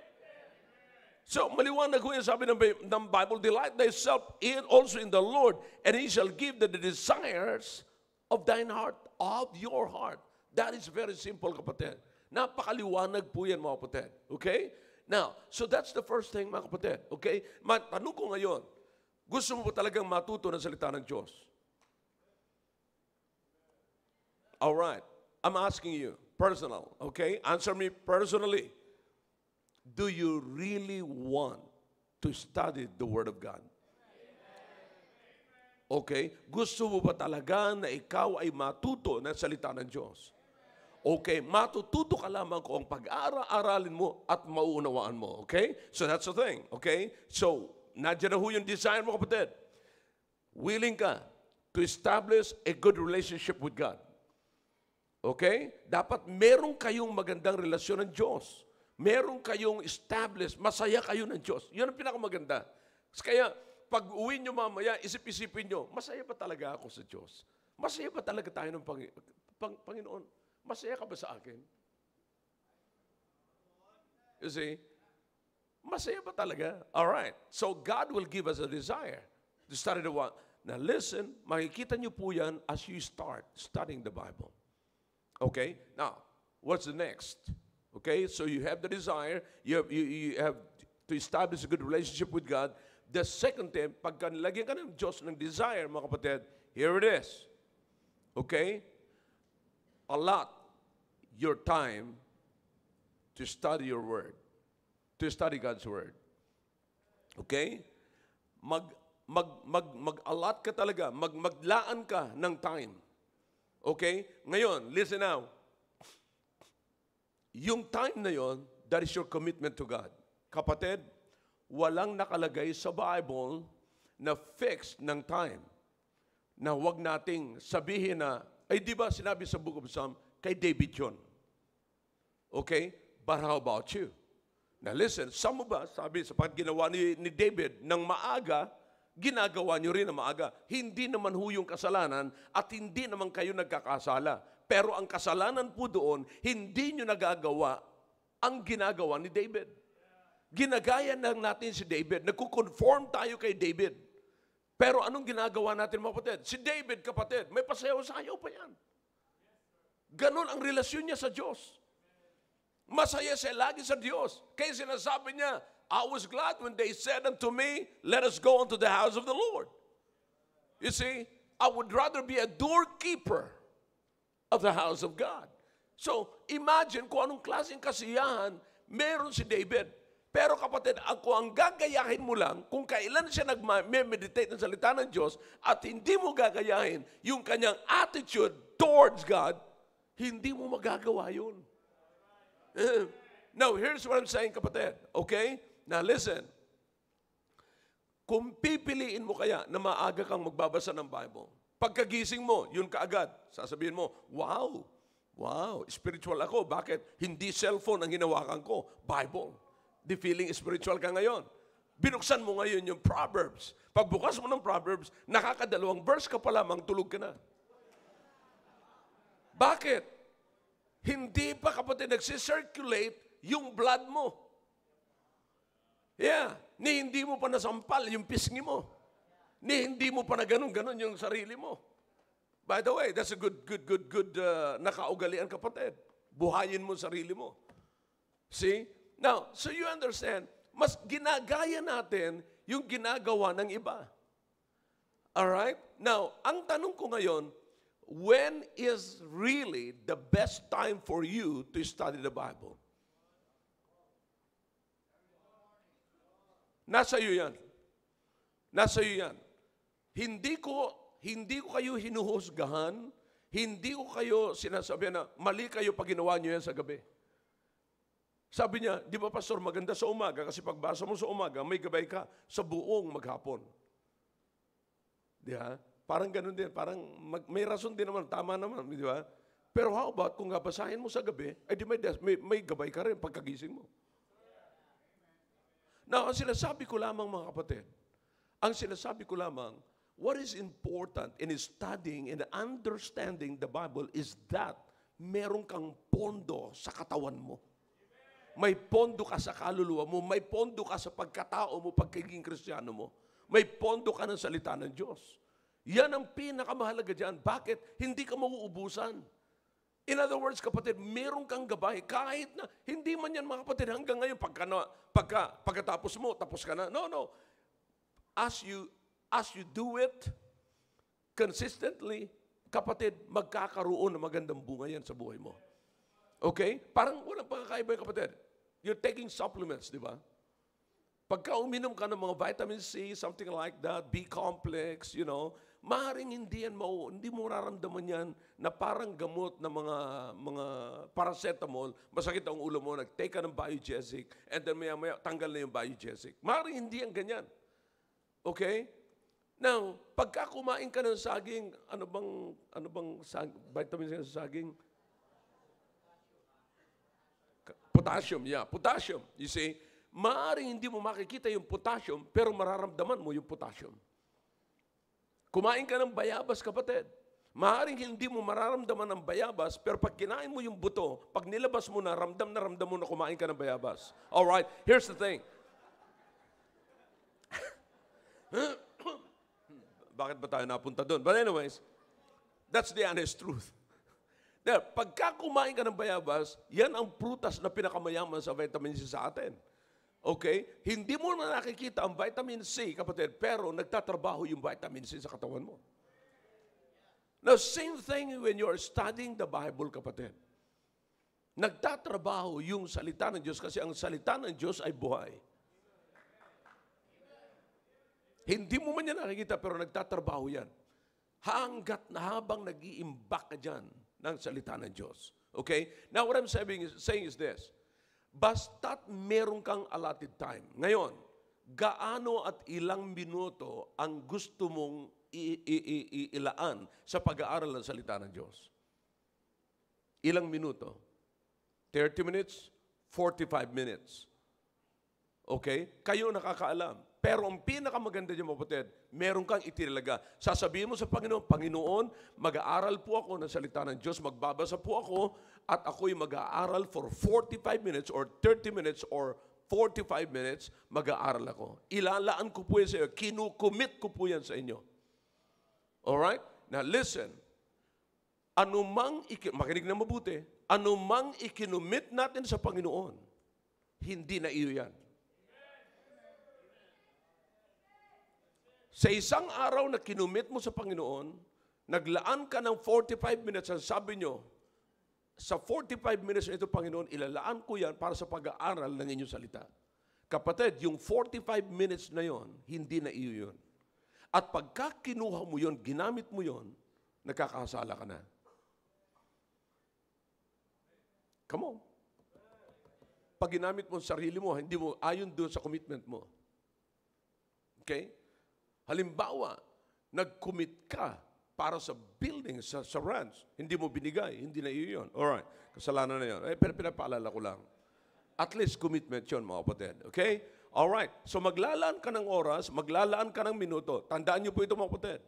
So, maliwanag ko yung sabi ng Bible, delight thyself also in the Lord, and He shall give the desires of thine heart, of your heart. That is very simple, kapatid. Napakaliwanag po yan, mga kapatid. Okay? Now, so that's the first thing, mga kapatid. Okay? Tanong ko ngayon, gusto mo ba talagang matuto ng salita ng Diyos? All right. I'm asking you, personal. Okay? Answer me personally. Do you really want to study the Word of God? Okay? Gusto mo ba talaga na ikaw ay matuto ng salita ng Diyos? Okay, matututo ka lamang kung pag-aaralin mo at mauunawaan mo. Okay? So that's the thing. Okay? So, nandiyan na ho yung desire mo, kapatid. Willing ka to establish a good relationship with God. Okay? Dapat meron kayong magandang relasyon ng Diyos. Meron kayong established, masaya kayo ng Diyos. Yun ang pinakamaganda. Kaya, pag uwi nyo mamaya, isip-isipin nyo, masaya ba talaga ako sa Diyos? Masaya ba talaga tayo ng Panginoon? Masaya ka ba sa akin? You see? Masaya ba talaga? All right. So, God will give us a desire to study the Word. Now, listen, makikita nyo po yan as you start studying the Bible. Okay? Now, what's the next? Okay, so you have the desire, you have to establish a good relationship with God. The second thing, pagka nilagyan ka ng Diyos ng desire, mga kapatid, here it is. Okay? Allot your time to study your Word, to study God's Word. Okay? Mag-allot ka talaga, maglaan ka ng time. Okay? Ngayon, listen now. Yung time na yon, that is your commitment to God. Kapatid, walang nakalagay sa Bible na fixed ng time. Na huwag nating sabihin na Ay di ba sinabi sa Book of Psalm, kay David yun. Okay? But how about you? Now listen, some of us, sabi, sapagat ginawa ni David ng maaga, ginagawa nyo rin ng maaga. Hindi naman ho yung kasalanan at hindi naman kayo nagkakasala. Pero ang kasalanan po doon, hindi nyo nagagawa ang ginagawa ni David. Ginagaya lang natin si David. Nagkukonform tayo kay David. Pero anong ginagawa natin, mga kapatid? Si David, kapatid, may pasayaw-sayaw pa yan. Ganon ang relasyon niya sa Diyos. Masaya siya lagi sa Diyos. Kaya sinasabi niya, I was glad when they said unto me, let us go unto the house of the Lord. You see, I would rather be a doorkeeper of the house of God. So, imagine kung anong klaseng kasiyahan meron si David. Pero kapatid, ako ang gagayahin mo lang kung kailan siya nag-meditate ng salita ng Diyos at hindi mo gagayahin yung kanyang attitude towards God, hindi mo magagawa yun. Now, here's what I'm saying, kapatid. Okay? Now, listen. Kung pipiliin mo kaya na maaga kang magbabasa ng Bible, pagkagising mo, yun kaagad, sasabihin mo, wow, spiritual ako. Bakit? Hindi cellphone ang hinawakan ko, Bible. Di feeling spiritual ka ngayon. Binuksan mo ngayon yung Proverbs. Pagbukas mo ng Proverbs, nakakadalawang verse ka pa lamang, tulog ka na. Bakit? Hindi pa, kapatid, nagsisirculate yung blood mo. Yeah. Ni hindi mo pa nasampal yung pisngi mo. Ni hindi mo pa na ganun yung sarili mo. By the way, that's a good nakaugalian, kapatid. Buhayin mo sarili mo. See? Now, so you understand, mas ginagaya natin yung ginagawa ng iba. Alright? Now, ang tanong ko ngayon, when is really the best time for you to study the Bible? Nasa iyo yan. Nasa iyo yan. Hindi ko kayo hinuhusgahan, hindi ko kayo sinasabihan na mali kayo pag ginawa nyo yan sa gabi. Sabi niya, di ba pastor, maganda sa umaga kasi pagbasa mo sa umaga, may gabay ka sa buong maghapon. Di ba? Parang ganun din, parang may rason din naman, tama naman, di ba? Pero how about kung basahin mo sa gabi, ay di may gabay ka rin pagkagising mo. Now, ang sinasabi ko lamang, mga kapatid, what is important in studying and understanding the Bible is that meron kang pondo sa katawan mo. May pondo ka sa kaluluwa mo, may pondo ka sa pagkatao mo, pagkiging Kristiyano mo. May pondo ka ng salita ng Diyos. Yan ang pinakamahalaga dyan. Bakit? Hindi ka mauubusan. In other words, kapatid, meron kang gabay. Kahit na, hindi man yan, mga kapatid, hanggang ngayon, pagkatapos mo, tapos ka na. No. As you do it consistently, kapatid, magkakaroon ng magandang bunga yan sa buhay mo. Okay? Parang walang pagkakaiba yung kapatid. You're taking supplements, di ba? Pagka uminom ka ng mga vitamin C, something like that, B-complex, maaaring hindi mo nararamdaman yan na parang gamot na mga paracetamol, masakit ang ulo mo, nag-take ka ng Biogesic, and then maya tanggal na yung Biogesic. Maaaring hindi yan ganyan. Okay? Now, pagka kumain ka ng saging, ano bang vitamin C sa saging? Potassium, yeah. Potassium. You see, maaaring hindi mo makikita yung potassium, pero mararamdaman mo yung potassium. Kumain ka ng bayabas, kapatid. Maaaring hindi mo mararamdaman ng bayabas, pero pag kinain mo yung buto, pag nilabas mo na ramdam mo na kumain ka ng bayabas. Alright, here's the thing. Bakit ba tayo napunta doon? But anyways, that's the honest truth. Pagka kumain ka ng bayabas, yan ang prutas na pinakamayaman sa vitamin C sa atin. Okay? Hindi mo na nakikita ang vitamin C, kapatid, pero nagtatrabaho yung vitamin C sa katawan mo. Now, same thing when you're studying the Bible, kapatid. Nagtatrabaho yung salita ng Diyos kasi ang salita ng Diyos ay buhay. Hindi mo man yan nakikita, pero nagtatrabaho yan. Habang nag-iimbak ka dyan ng salita ng Diyos. Okay? Now, what I'm saying is this. Basta't meron kang allotted time. Ngayon, gaano at ilang minuto ang gusto mong ilaan sa pag-aaral ng salita ng Diyos? Ilang minuto? 30 minutes? 45 minutes? Okay? Kayo nakakaalam. Pero ang pinakamaganda niyo, kapatid, meron kang itinalaga. Sasabihin mo sa Panginoon, Panginoon, mag-aaral po ako ng salita ng Diyos, magbabasa po ako, at ako'y mag-aaral for 45 minutes or 30 minutes or 45 minutes, mag-aaral ako. Ilalaan ko po yan sa iyo. Kinukumit ko po yan sa inyo. Alright? Now listen. Makinig na mabuti, anumang ikinumit natin sa Panginoon, hindi na iyo yan. Sa isang araw na kinumit mo sa Panginoon, naglaan ka ng 45 minutes, ang sabi nyo, sa 45 minutes na ito, Panginoon, ilalaan ko yan para sa pag-aaral ng inyong salita. Kapatid, yung 45 minutes na yon, hindi na iyo yun. At pagka kinuha mo yon, ginamit mo yon, nagkakasala ka na. Come on. Pag ginamit mo ang sarili mo, hindi mo ayon doon sa commitment mo. Okay? Halimbawa, nag-commit ka para sa building, sa ranch. Hindi mo binigay, hindi na iyo yun. Alright, kasalanan na yun. Pero pinapaalala ko lang. At least commitment yun, mga kapatid. Okay? Alright, so maglalaan ka ng oras, maglalaan ka ng minuto. Tandaan niyo po ito, mga kapatid.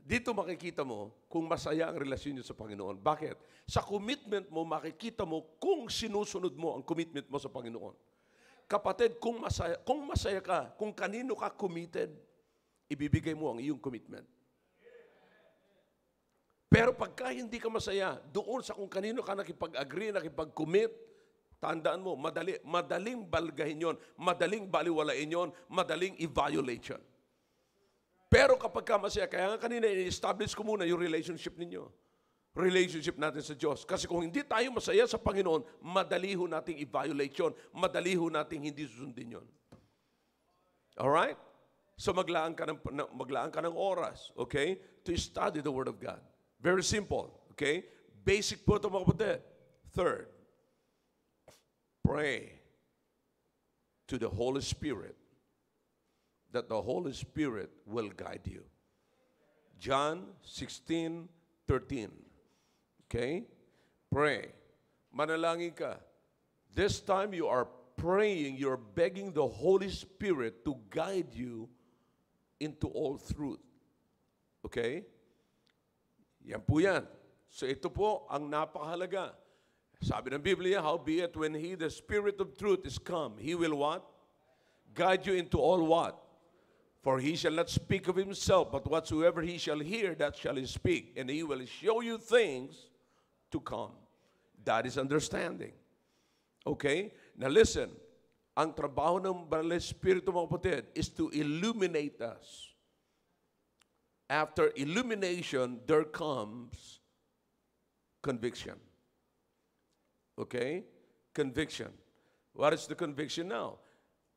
Dito makikita mo kung masaya ang relasyon niyo sa Panginoon. Bakit? Sa commitment mo, makikita mo kung sinusunod mo ang commitment mo sa Panginoon. Kapatid, kung masaya ka, kung kanino ka committed, ibibigay mo ang iyong commitment. Pero pagka hindi ka masaya, doon sa kung kanino ka nakipag-agree, nakipag-commit, tandaan mo, madaling balgahin yon, madaling baliwalain yon, madaling i-violate yon. Pero kapag ka masaya, kaya nga kanina, i-establish ko muna yung relationship ninyo. Relationship natin sa Diyos. Kasi kung hindi tayo masaya sa Panginoon, madali ho nating i-violate yun. Madali ho nating hindi susundin yun. Alright? So maglaan ka ng oras, okay? To study the Word of God. Very simple, okay? Basic po ito, mga kapatid. Third, pray to the Holy Spirit that the Holy Spirit will guide you. John 16:13. Okay? Pray. Manalangin ka. This time you are praying, you're begging the Holy Spirit to guide you into all truth. Okay? Yan po yan. So ito po ang napakahalaga. Sabi ng Biblia, howbeit when He, the Spirit of truth, is come, He will what? Guide you into all what? For He shall not speak of Himself, but whatsoever He shall hear, that shall He speak. And He will show you things to come. That is understanding. Okay? Now listen, ang trabaho ng Banal na Espiritu, mga kapatid, is to illuminate us. After illumination, there comes conviction. Okay? Conviction. What is the conviction now?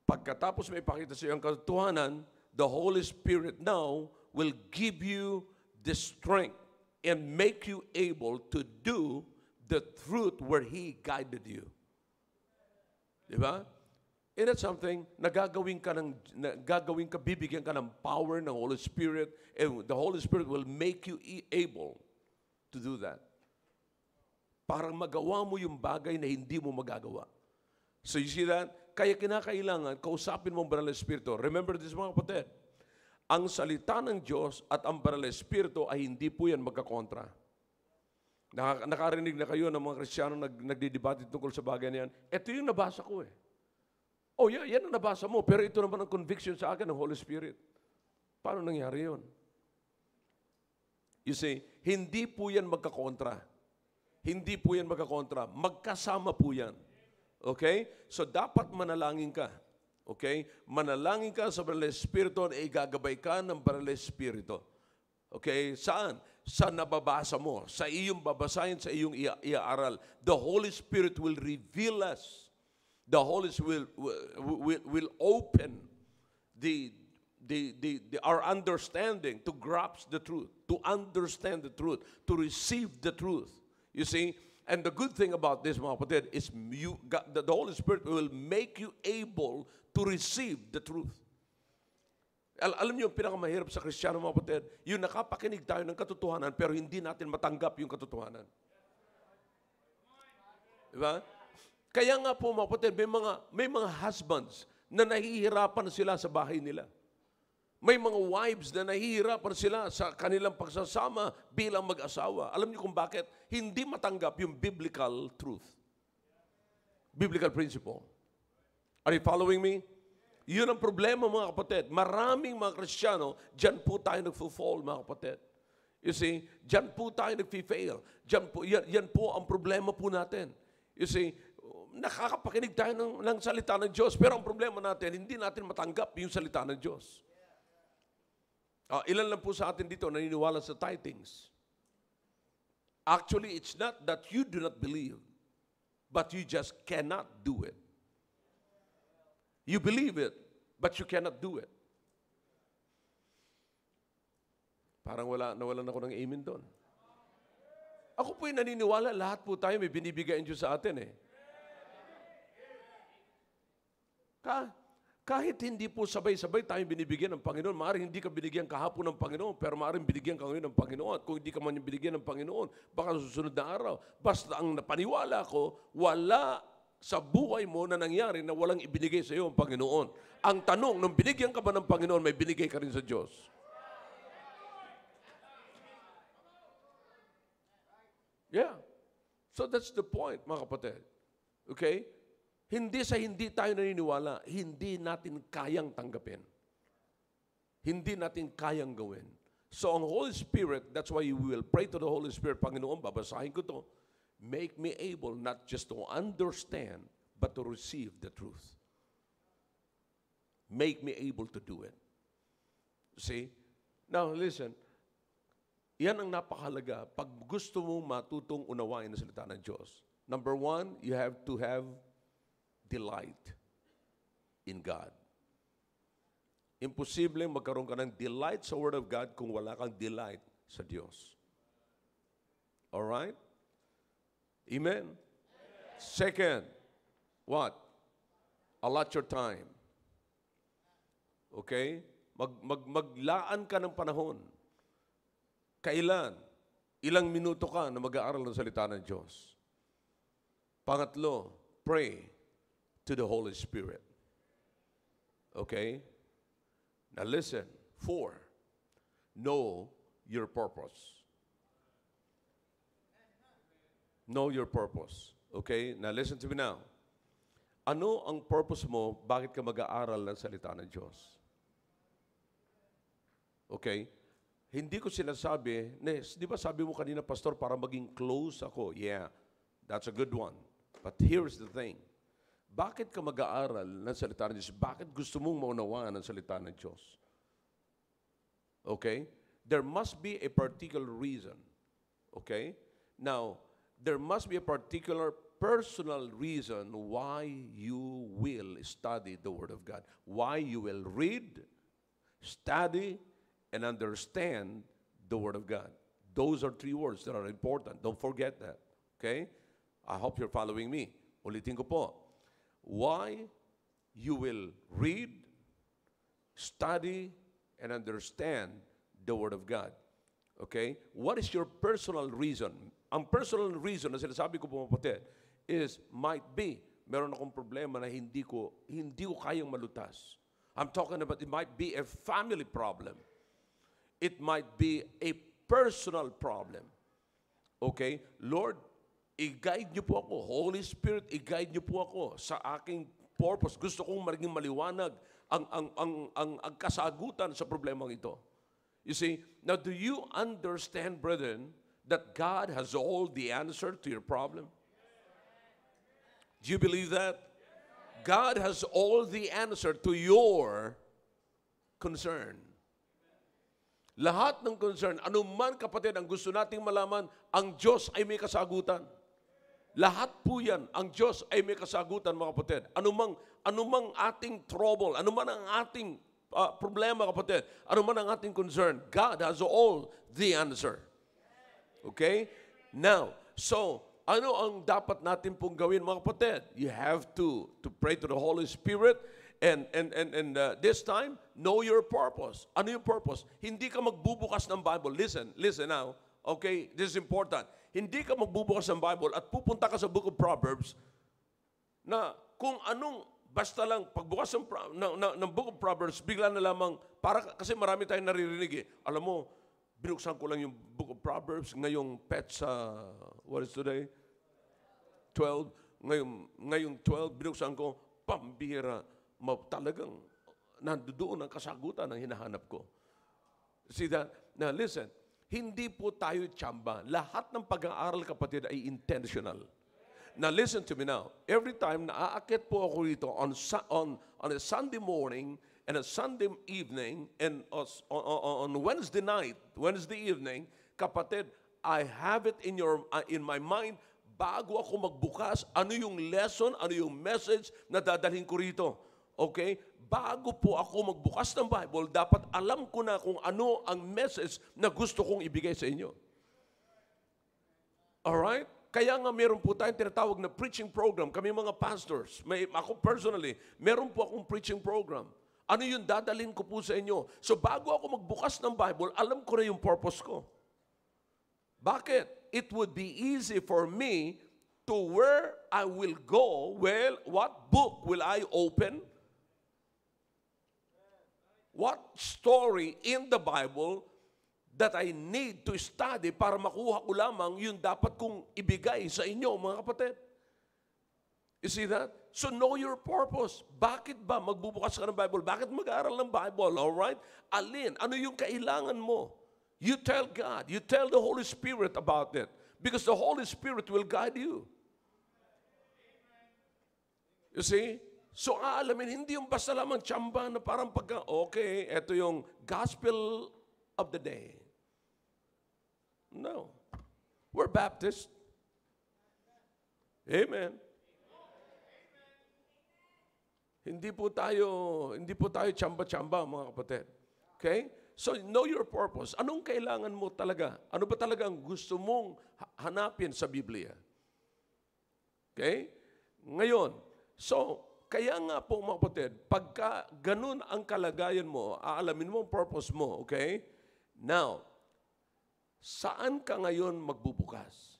Pagkatapos may pakita sa iyo ang katotohanan, the Holy Spirit now will give you the strength and make you able to do the truth where He guided you. Diba? And that's something na gagawin ka, bibigyan ka ng power ng Holy Spirit, and the Holy Spirit will make you able to do that. Parang magawa mo yung bagay na hindi mo magagawa. So you see that? Kaya kinakailangan, kausapin mo ang Banal na Espiritu. Remember this, mga kapatid. Ang salita ng Diyos at ang Banal na Espiritu ay hindi po yan magkakontra. Nakarinig na kayo ng mga Kristiyano nagdidebate tungkol sa bagay na yan. Ito yung nabasa ko eh. Oh yeah, yan ang nabasa mo, pero ito naman ang conviction sa akin ng Holy Spirit. Paano nangyari yun? You see, hindi po yan magkakontra. Hindi po yan magkakontra. Magkasama po yan. Okay? So dapat manalangin ka. Okay? Manalangin ka sa Banal na Espiritu at igagabay ka ng Banal na Espiritu. Okay? Saan? Sa nababasa mo. Sa iyong babasahin, sa iyong iaaral. The Holy Spirit will reveal us. The Holy Spirit will open our understanding to grasp the truth, to understand the truth, to receive the truth. You see? And the good thing about this, mga kapatid, is the Holy Spirit will make you able to receive the truth. Alam niyo, yung pinakamahirap sa Kristiyano, mga kapatid, yung nakapakinig tayo ng katotohanan, pero hindi natin matanggap yung katotohanan. Diba? Kaya nga po, mga kapatid, may mga husbands na nahihirapan sila sa bahay nila. May mga wives na nahihirapan sila sa kanilang pagsasama bilang mag-asawa. Alam niyo kung bakit? Hindi matanggap yung biblical truth. Biblical principle. Are you following me? Yun ang problema, mga kapatid. Maraming mga Kristiyano, dyan po tayo nagfo-fall, mga kapatid. You see, dyan po tayo nagfi-fail. Yan po ang problema po natin. You see, nakakapakinig tayo ng salita ng Diyos, pero ang problema natin, hindi natin matanggap yung salita ng Diyos. Ilan lang po sa atin dito naniniwala sa tithings. Actually, it's not that you do not believe, but you just cannot do it. You believe it, but you cannot do it. Parang nawalan ako ng amen doon. Ako po'y naniniwala, lahat po tayo may binibigay ang Diyos sa atin eh. Kahit hindi po sabay-sabay tayong binibigyan ng Panginoon, maaaring hindi ka binigyan kahapon ng Panginoon, pero maaaring binigyan ka ngayon ng Panginoon. At kung hindi ka man yung binigyan ng Panginoon, baka sa susunod na araw. Basta ang napaniwala ko, wala sa buhay mo na nangyari na walang ibinigay sa iyo ang Panginoon. Ang tanong, nung binigyan ka ba ng Panginoon, may binigay ka rin sa Diyos. Yeah. So that's the point, mga kapatid. Okay? Hindi sa hindi tayo naniniwala, hindi natin kayang tanggapin. Hindi natin kayang gawin. So ang Holy Spirit, that's why we will pray to the Holy Spirit, Panginoon, babasahin ko to, make me able not just to understand, but to receive the truth. Make me able to do it. See? Now, listen. Yan ang napakahalaga. Pag gusto mo matutong unawain ang salita ng Diyos. Number one, you have to have delight in God. Imposible magkaroon ka ng delight sa Word of God kung wala kang delight sa Diyos. Alright? Amen? Second, what? Allot your time. Okay? Maglaan ka ng panahon. Kailan? Ilang minuto ka na mag-aaral ng salita ng Diyos. Pangatlo, pray to the Holy Spirit. Okay? Now listen. 4, know your purpose. Know your purpose. Okay? Now listen to me now. Ano ang purpose mo? Bakit ka mag-aaral ng salita ng Diyos? Okay? Hindi ko sinasabi, di ba sabi mo kanina, Pastor, para maging close ako? Yeah, that's a good one. But here's the thing. Bakit ka mag-aaral ng salita ng Diyos? Bakit gusto mong maunawaan ang salita ng Diyos? Okay? There must be a particular reason. Okay? Now, there must be a particular personal reason why you will study the Word of God. Why you will read, study, and understand the Word of God. Those are 3 words that are important. Don't forget that. Okay? I hope you're following me. Ulitin ko po. Why you will read, study, and understand the Word of God. Okay? What is your personal reason? Ang personal reason na sinasabi ko po, kapatid, is might be, meron akong problema na hindi ko kayang malutas. I'm talking about, it might be a family problem. It might be a personal problem. Okay? Lord, i-guide niyo po ako. Holy Spirit, i-guide niyo po ako sa aking purpose. Gusto kong maging maliwanag ang kasagutan sa problemang ito. You see, now do you understand, brethren, that God has all the answer to your problem? Do you believe that? God has all the answer to your concern. Lahat ng concern, anuman kapatid ang gusto nating malaman, ang Diyos ay may kasagutan. Lahat po yan, ang Diyos ay may kasagutan, mga kapatid. Anumang ating trouble, anuman ang ating problema, kapatid, anuman ang ating concern, God has all the answer. Okay? Now, so, ano ang dapat natin pong gawin, mga kapatid? You have to pray to the Holy Spirit And this time, know your purpose. Ano yung purpose? Hindi ka magbubukas ng Bible. Listen now. Okay, this is important. Hindi ka magbubukas ng Bible at pupunta ka sa Book of Proverbs na kung anong, basta lang, pagbukas ng Book of Proverbs, bigla na lamang, kasi marami tayong naririnig eh. Alam mo, binuksan ko lang yung Book of Proverbs, ngayong what is today? 12. Ngayong 12, binuksan ko, pambira, talagang nandoon ang kasagutan ng hinahanap ko. See that? Now listen, hindi po tayo tsamba. Lahat ng pag-aaral, kapatid, ay intentional. Now listen to me now. Every time na aakit po ako rito on a Sunday morning and a Sunday evening and on Wednesday night, Wednesday evening, kapatid, I have it in my mind bago ako magbukas, ano yung lesson, ano yung message na dadalhin ko rito. Okay? Bago po ako magbukas ng Bible, dapat alam ko na kung ano ang message na gusto kong ibigay sa inyo. Alright? Kaya nga meron po tayong tinatawag na preaching program. Kami mga pastors, ako personally, meron po akong preaching program. Ano yung dadalhin ko po sa inyo? So bago ako magbukas ng Bible, alam ko na yung purpose ko. Bakit? It would be easy for me to where I will go. Well, what book will I open? What story in the Bible that I need to study para makuha ko lamang yung dapat kong ibigay sa inyo, mga kapatid? You see that? So know your purpose. Bakit ba magbubukas ka ng Bible? Bakit mag-aaral ng Bible? Alright? Alin? Ano yung kailangan mo? You tell God. You tell the Holy Spirit about it. Because the Holy Spirit will guide you. You see? So aalamin, hindi yung basta lamang tsamba na parang okay, eto yung gospel of the day. No. We're Baptist. Amen. Hindi po tayo tsamba-tsamba, mga kapatid. Okay? So know your purpose. Anong kailangan mo talaga? Ano ba talaga ang gusto mong hanapin sa Biblia? Okay? Ngayon, kaya nga po, mga kapatid, pagka ganun ang kalagayan mo, aalamin mo ang purpose mo, okay? Now, saan ka ngayon magbubukas?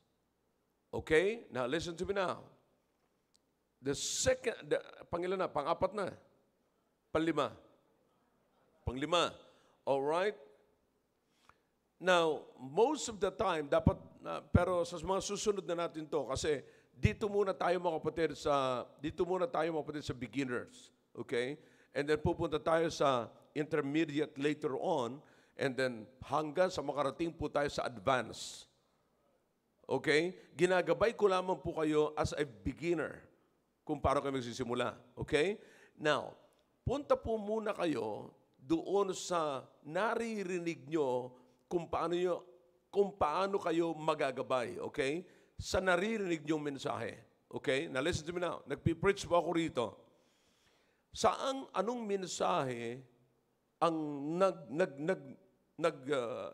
Okay? Now, listen to me now. Pangilan na? Pang-apat na? Panglima? Panglima. Alright? Now, most of the time, pero sa mga susunod na natin to, kasi dito muna tayo mga kapatid sa beginners. Okay? And then pupunta tayo sa intermediate later on, and then hanggang sa makarating po tayo sa advanced. Okay? Ginagabay ko lamang po kayo as a beginner kung paano kayo magsisimula. Okay? Now, punta po muna kayo doon sa naririnig nyo kung paano kayo magagabay. Okay? Sa naririnig niyong mensahe. Okay? Now listen to me now. Nagpipreach po ako rito. Anong mensahe ang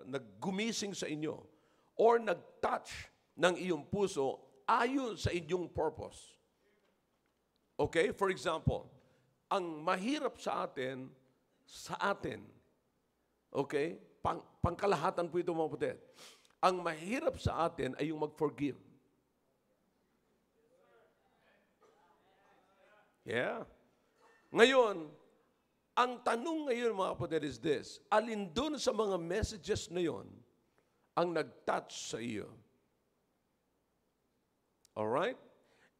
naggumising sa inyo or nag-touch ng iyong puso ayon sa inyong purpose? Okay? For example, ang mahirap sa atin, okay? Pangkalahatan po ito, mga kapatid. Ang mahirap sa atin ay yung mag-forgive. Yeah. Ngayon, ang tanong ngayon, mga kapatid, is this. Alin dun sa mga messages na yon ang nag-touch sa iyo? Alright?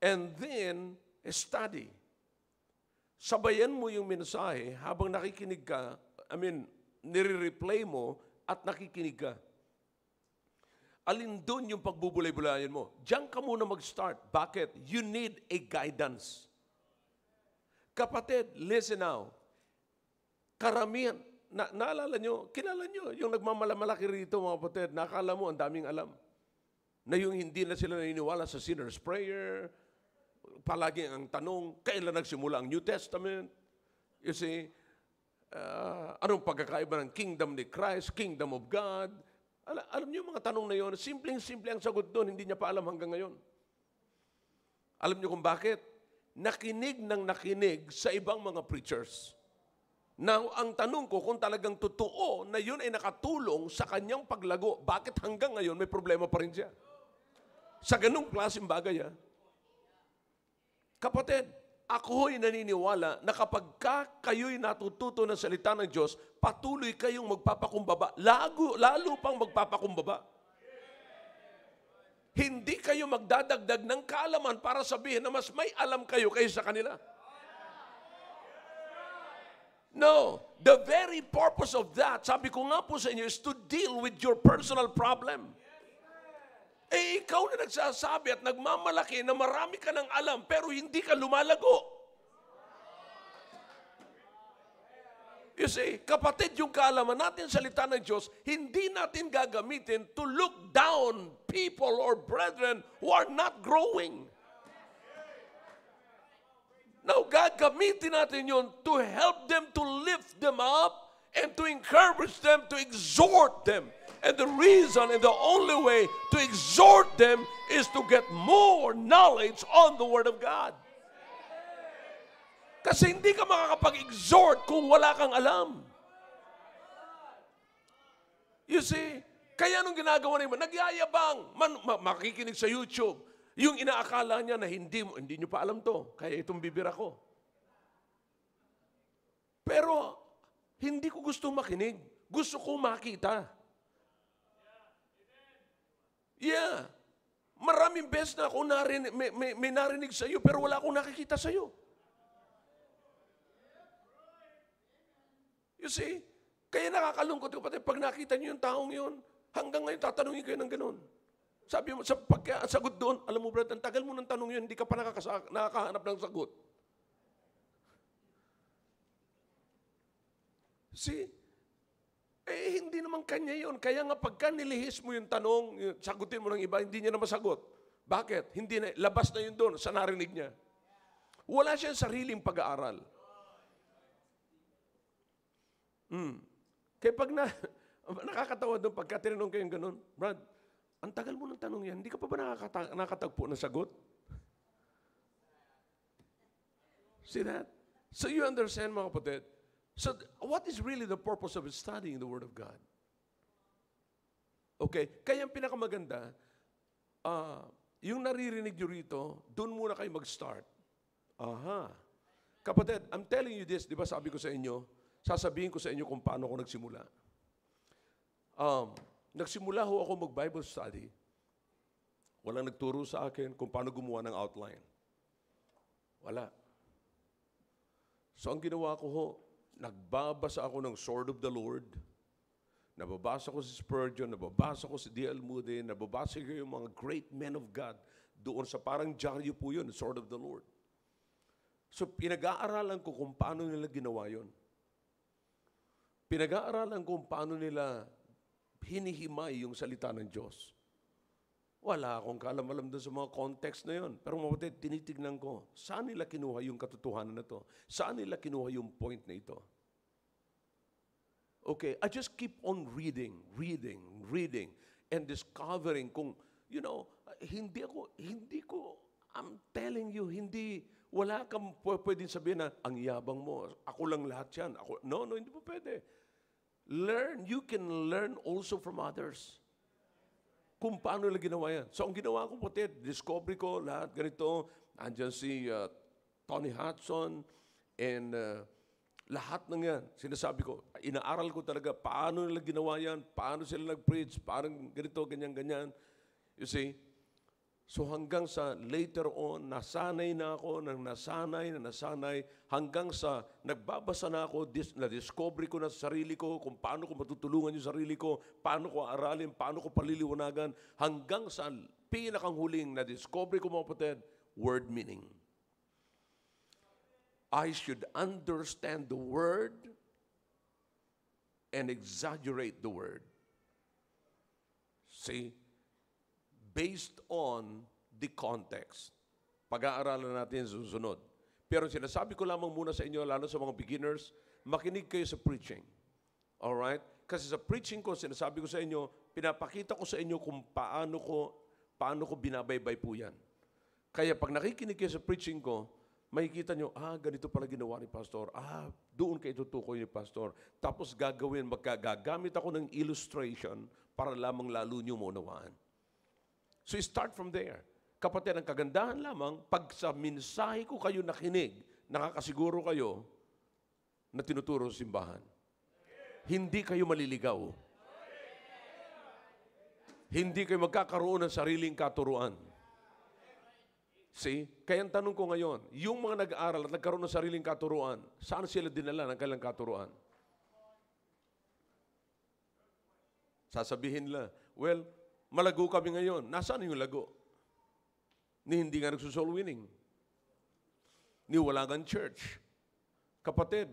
And then, study. Sabayan mo yung mensahe habang nakikinig ka, nire-replay mo at nakikinig ka. Alin dun yung pagbubulay-bulayan mo? Diyan ka muna mag-start. Bakit? You need a guidance. Kapatid, listen now. Karamihan, naalala nyo, kilala nyo, yung nagmamalamalaki rito, mga kapatid, nakala mo, ang daming alam. Na yung hindi na sila naniniwala sa sinner's prayer, palagi ang tanong, kailan nagsimula ang New Testament? You see, anong pagkakaiba ng kingdom ni Christ, kingdom of God? Alam niyo mga tanong na yun, simpleng-simple ang sagot doon, hindi niya pa alam hanggang ngayon. Alam niyo kung bakit? nakinig ng nakinig sa ibang mga preachers. Now, ang tanong ko, kung talagang totoo na yun ay nakatulong sa kanyang paglago, bakit hanggang ngayon may problema pa rin siya? Sa ganung klaseng bagay, ha? Kapatid, ako'y naniniwala na kapag kayo'y natututo ng salita ng Diyos, patuloy kayong magpapakumbaba, lalo pang magpapakumbaba. Hindi kayo magdadagdag ng kaalaman para sabihin na mas may alam kayo kaysa kanila. No, the very purpose of that, sabi ko nga po sa inyo, is to deal with your personal problem. Eh, ikaw na nagsasabi at nagmamalaki na marami ka ng alam, pero hindi ka lumalago. You see, kapatid, yung kaalaman natin sa salita ng Diyos, hindi natin gagamitin to look down people or brethren who are not growing. Now, gagamitin natin yun to help them, to lift them up, and to encourage them, to exhort them. And the reason and the only way to exhort them is to get more knowledge on the Word of God. Kasi hindi ka makakapag-exhort kung wala kang alam. You see, kaya nung ginagawa naman, nagyayabang, makikinig sa YouTube, yung inaakala niya na hindi niyo pa alam to, kaya itong bibira ko. Pero, hindi ko gusto makinig. Gusto ko makita. Yeah. Maraming beses na ako may narinig sa iyo, pero wala akong nakikita sa iyo. You see? Kaya nakakalungkot ko pati pag nakita niyo yung taong yun, hanggang ngayon tatanungin kayo ng ganun. Sabi mo, sa pagkasagot doon, alam mo Brad, ang tagal mo ng tanong yun, hindi ka pa nakakahanap ng sagot. See? Eh, hindi naman kanya yun. Kaya nga pagka nilihis mo yung tanong, sagutin mo ng iba, hindi niya na masagot. Bakit? Hindi na, labas na yun doon sa narinig niya. Wala siyang sariling pag-aaral. Kaya pag nakakatawa doon, pagka tinanong kayong ganun, Brad, ang tagal mo ng tanong yan, hindi ka pa ba nakatagpo ng sagot? See that? So you understand, mga kapatid? So what is really the purpose of studying the Word of God? Okay, kaya ang pinakamaganda, yung naririnig nyo rito, doon muna kayo mag-start. Aha. Kapatid, I'm telling you this, di ba sabi ko sa inyo, sasabihin ko sa inyo kung paano ako nagsimula. Nagsimula ho ako mag-Bible study. Walang nagturo sa akin kung paano gumawa ng outline. Wala. So ang ginawa ko ho, nagbabasa ako ng Sword of the Lord, nababasa ko si Spurgeon, nababasa ko si D.L. Moody, nababasa ko yung mga great men of God, doon sa parang dyaryo po yun, Sword of the Lord. So pinag-aaralan ko kung paano nila ginawa yun. Pinag-aaralan ko kung paano nila hinihimay yung salita ng Diyos. Wala akong kaalam-alam doon sa mga context na yun. Pero mapatid, tinitignan ko, saan nila kinuha yung katotohanan na to? Saan nila kinuha yung point na ito? Okay, I just keep on reading, and discovering kung, you know, I'm telling you, wala kang pwedeng sabihin na, ang yabang mo, ako lang lahat yan. No, hindi po pwede. You can learn also from others. Kung paano nila ginawa yan. So, ang ginawa ko po, discovery ko, lahat ganito, andyan si Tony Hudson, and lahat ng yan, sinasabi ko, inaaral ko talaga, paano nila ginawa yan, paano sila nag-preach, parang ganito, ganyan. You see? So hanggang sa later on, nasanay na ako, nasanay, hanggang sa nagbabasa na ako, na-discovery ko na sa sarili ko, kung paano ko matutulungan yung sarili ko, paano ko aralin, paano ko paliliwanagan, hanggang sa pinakang huling na-discovery ko, mga kapatid, word meaning. I should understand the word and exaggerate the word. See? Based on the context. Pag-aaralan natin susunod. Pero sinasabi ko lamang muna sa inyo, lalo sa mga beginners, makinig kayo sa preaching. Alright? Kasi sa preaching ko, sinasabi ko sa inyo, pinapakita ko sa inyo kung paano ko binabaybay po yan. Kaya pag nakikinig kayo sa preaching ko, makikita nyo, ganito pala ginawa ni Pastor. Doon kayo tutukoy ni Pastor. Tapos gagamit ako ng illustration para lamang lalo nyo maunawaan. So start from there. Kapatid, ang kagandahan lamang, pag sa mensahe ko kayo nakinig, nakakasiguro kayo na tinuturo sa simbahan. Hindi kayo maliligaw. Hindi kayo magkakaroon ng sariling katuruan. See? Kaya ang tanong ko ngayon, yung mga nag-aaral at nagkaroon ng sariling katuruan, saan sila dinala ng kailang katuruan? Sasabihin nila, well, malago kami ngayon. Nasaan yung lago? Ni hindi nga nagsusoul winning. Ni wala kang church. Kapatid,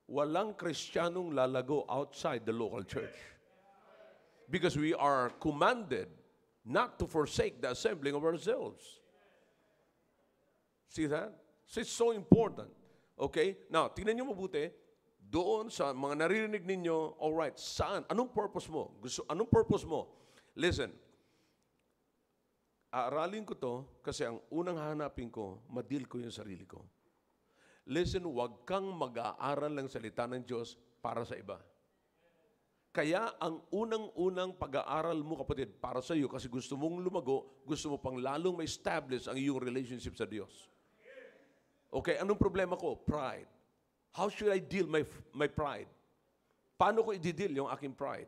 walang Kristiyanong lalago outside the local church. Because we are commanded not to forsake the assembling of ourselves. See that? So it's so important. Okay? Now, tingnan nyo mabuti, doon sa mga naririnig ninyo, alright, saan? Anong purpose mo? Anong purpose mo? Listen, aaralin ko to kasi ang unang hahanapin ko, madil ko yung sarili ko. Listen, huwag kang mag-aaral ng salita ng Diyos para sa iba. Kaya ang unang-unang pag-aaral mo, kapatid, para sa iyo, kasi gusto mong lumago, gusto mo pang lalong ma-establish ang iyong relationship sa Diyos. Okay, anong problema ko? Pride. How should I deal my pride? Paano ko i-deal yung aking pride?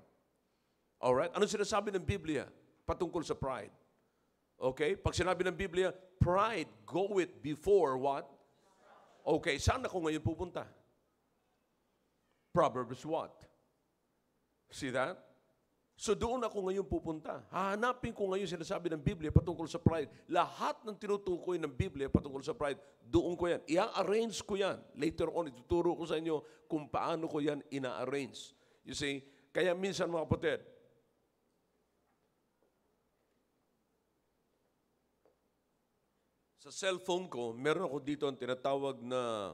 Alright? Anong sinasabi ng Biblia patungkol sa pride? Okay? Pag sinabi ng Biblia, pride goeth before what? Okay, saan ako ngayon pupunta? Proverbs what? See that? So doon ako ngayon pupunta. Hahanapin ko ngayon sinasabi ng Biblia patungkol sa pride. Lahat ng tinutukoy ng Biblia patungkol sa pride, doon ko yan. I-arrange ko yan. Later on, ituturo ko sa inyo kung paano ko yan ina-arrange. You see? Kaya minsan mga kapatid, sa cellphone ko, meron ako dito ang tinatawag na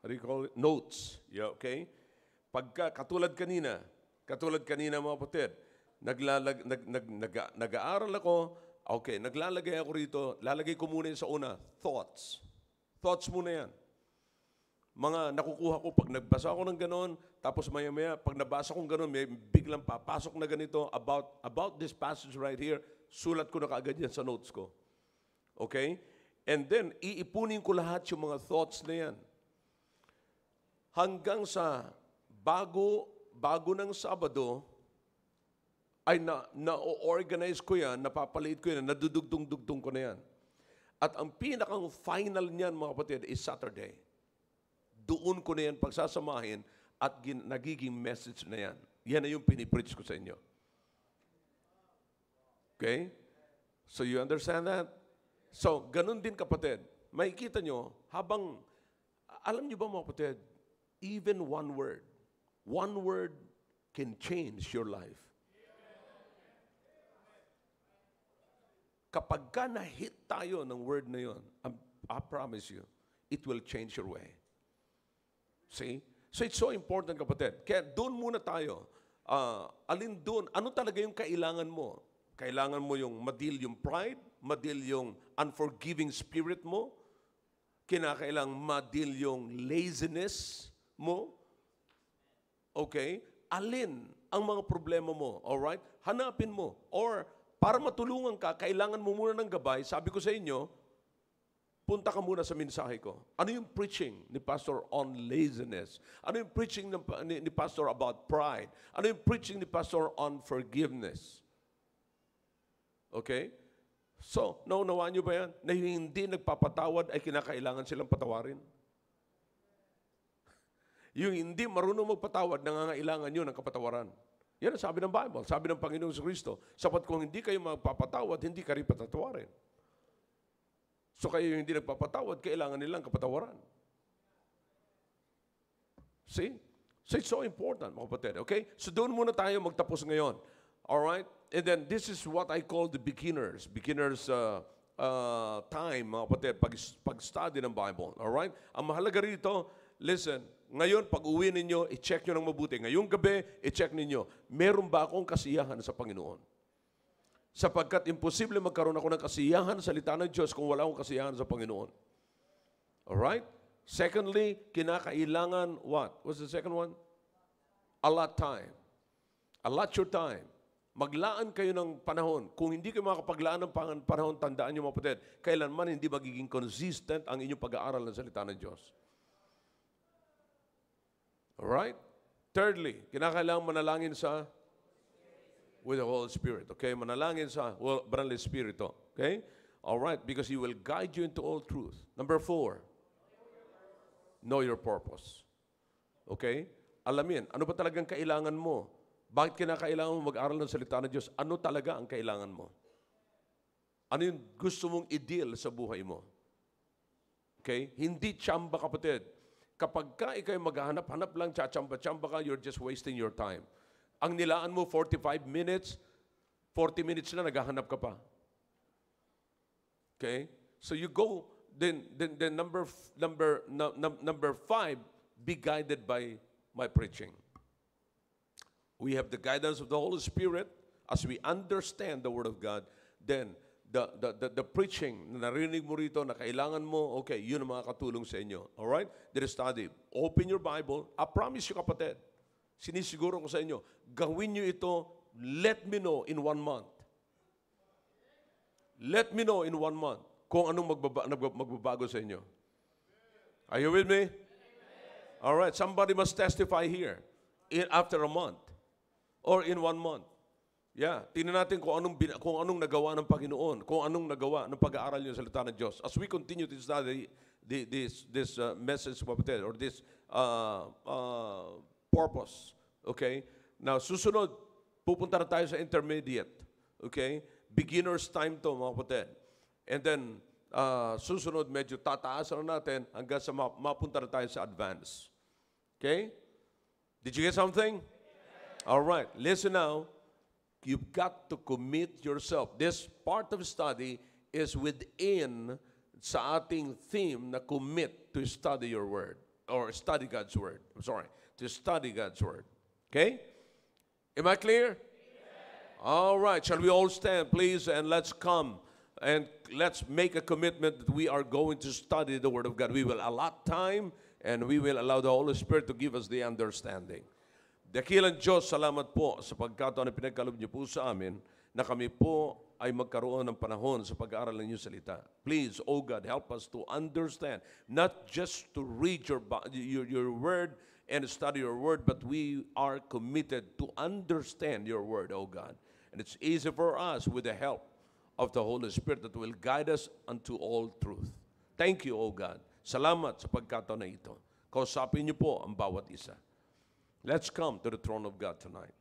how do you call it? Notes. Yeah, okay? Katulad kanina mga kapatid, nag-aaral ako, okay, naglalagay ako rito, lalagay ko muna sa una, thoughts. Thoughts muna yan. Mga nakukuha ko pag nagbasa ako ng ganon, tapos maya-maya, pag nabasa kong ganon, may biglang papasok na ganito about this passage right here, sulat ko na kaagad yan sa notes ko. Okay? And then, iipunin ko lahat yung mga thoughts na yan. Hanggang sa bago ng Sabado, ay na-organize ko yan, napapaliit ko yan, nadudugtong-dugtong ko na yan. At ang pinakang final niyan, mga kapatid, is Saturday. Doon ko na yan pagsasamahin at nagiging message na yan. Yan na yung pinipreach ko sa inyo. Okay? So you understand that? So, ganun din kapatid. Makikita nyo, habang, alam nyo ba mga kapatid, even one word can change your life. Kapag ka na-hit tayo ng word na yon, I promise you, it will change your way. See? So it's so important, kapatid. Kaya doon muna tayo. Alin doon? Ano talaga yung kailangan mo? Kailangan mo yung madil yung pride, madil yung unforgiving spirit mo, kinakailang madil yung laziness mo. Okay? Alin ang mga problema mo? Alright? Hanapin mo. Or, para matulungan ka, kailangan mo muna ng gabay. Sabi ko sa inyo, punta ka muna sa mensahe ko. Ano yung preaching ni Pastor on laziness? Ano yung preaching ni Pastor about pride? Ano yung preaching ni Pastor on forgiveness? Okay? So, naunawaan nyo ba yan? Na yung hindi nagpapatawad ay kinakailangan silang patawarin? Yung hindi marunong magpatawad, nangangailangan nyo ng kapatawaran. Yan ang sabi ng Bible, sabi ng Panginoong Kristo. Sapat kung hindi kayo magpapatawad, hindi ka rin patatawarin. So kayo yung hindi nagpapatawad, kailangan nilang kapatawaran. See? So it's so important, mga kapatid. Okay? So doon muna tayo magtapos ngayon. Alright? And then this is what I call the beginners time, mga kapatid, pag-study ng Bible. Alright? Ang mahalaga rito, listen, ngayon, pag uwi ninyo, i-check nyo ng mabuti. Ngayong gabi, i-check ninyo, meron ba akong kasiyahan sa Panginoon? Sapagkat imposible magkaroon ako ng kasiyahan sa salita ng Diyos kung wala akong kasiyahan sa Panginoon. Alright? Secondly, kinakailangan what? What's the second one? Allot time. Allot your time. Maglaan kayo ng panahon. Kung hindi kayo makapaglaan ng panahon, tandaan niyo mga kapatid, kailanman hindi magiging consistent ang inyong pag-aaral ng salita ng Diyos. Alright? Thirdly, kinakailangan manalangin sa with the Holy Spirit. Okay? Manalangin sa Banal Espiritu. Okay? Alright? Because He will guide you into all truth. Number 4, know your purpose. Okay? Alamin, ano ba talagang kailangan mo? Bakit kinakailangan mo mag-aral ng salita ng Diyos? Ano talaga ang kailangan mo? Ano yung gusto mong i-deal sa buhay mo? Okay? Hindi tsamba, kapatid. Kapag ka ikay maghahanap-hanap lang, tsamba-tsamba ka, you're just wasting your time. Ang nilaan mo, 45 minutes, 40 minutes na, naghahanap ka pa. Okay? So you go, then number 5, be guided by my preaching. We have the guidance of the Holy Spirit as we understand the Word of God. Then, the preaching na narinig mo rito na kailangan mo, okay, yun ang makakatulong sa inyo. Alright? Then study. Open your Bible. I promise you, kapatid, sinisiguro ko sa inyo, gawin nyo ito, let me know in 1 month. Let me know in 1 month kung anong magbabago sa inyo. Are you with me? Alright, somebody must testify here after a month or in 1 month. Yeah, tingnan natin kung anong nagawa ng Panginoon, kung anong nagawa ng pag-aaral niyo sa salita ng Diyos. As we continue to study this message, kapatid, or this purpose. Okay? Now, susunod, pupunta na tayo sa intermediate. Okay? Beginner's time to, mga kapatid. And then, susunod, medyo tataasan na natin hanggang sa mapunta na tayo sa advance. Okay? Did you get something? All right. Listen now. You've got to commit yourself. This part of study is within sa ating theme na commit to study your word. Or study God's word. I'm sorry. To study God's word. Okay? Am I clear? All right. Shall we all stand, please, and let's come and let's make a commitment that we are going to study the Word of God. We will allot time and we will allow the Holy Spirit to give us the understanding. Dakilang Diyos, salamat po sa pagkataon na pinagkaloob niyo po sa amin na kami po ay magkaroon ng panahon sa pag-aaral ng inyong salita. Please, oh God, help us to understand, not just to read your word and study your word, but we are committed to understand your word, oh God. And it's easy for us with the help of the Holy Spirit that will guide us unto all truth. Thank you, oh God. Salamat sa pagkataon na ito. Kausapin niyo po ang bawat isa. Let's come to the throne of God tonight.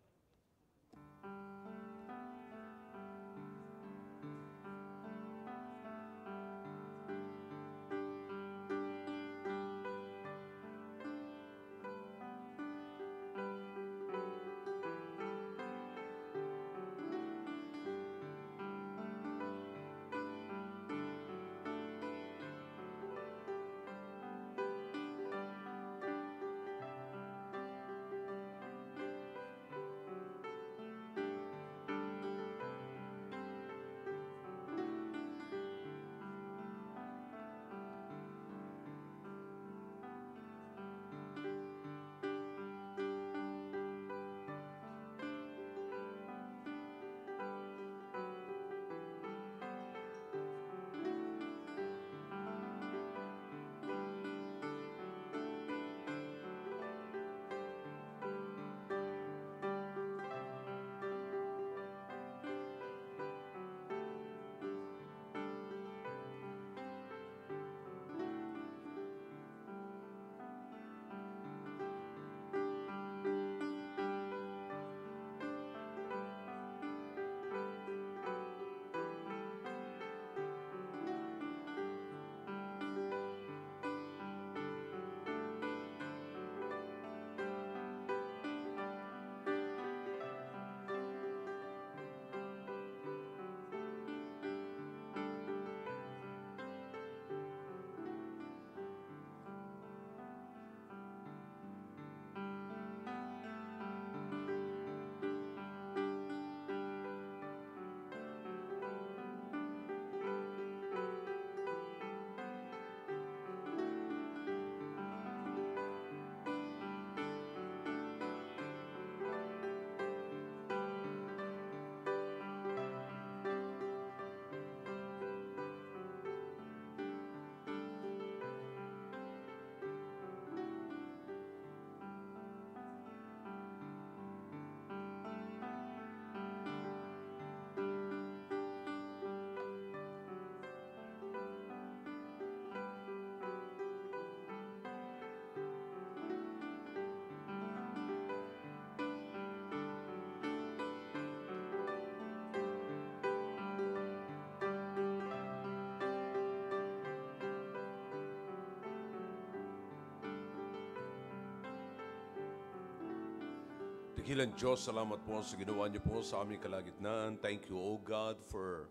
Dakilang Diyos, salamat po sa ginawa niyo po sa aming kalagitnaan. Thank you, O God, for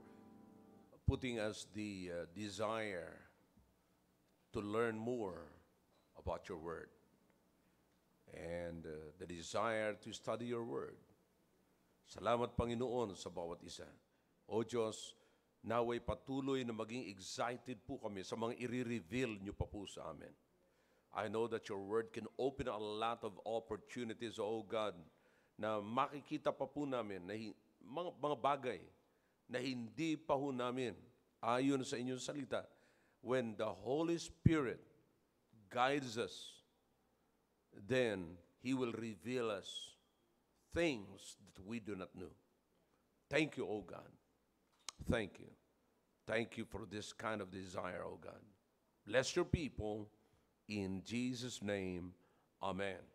putting us the desire to learn more about your word and the desire to study your word. Salamat, Panginoon, sa bawat isa. O Diyos, naway patuloy na maging excited po kami sa mga i-reveal niyo pa po sa amin. I know that your word can open a lot of opportunities, O God, na makikita pa po namin na mga bagay na hindi pa po namin ayon sa inyong salita. When the Holy Spirit guides us, then He will reveal us things that we do not know. Thank you, O God. Thank you. Thank you for this kind of desire, O God. Bless your people. In Jesus' name, amen.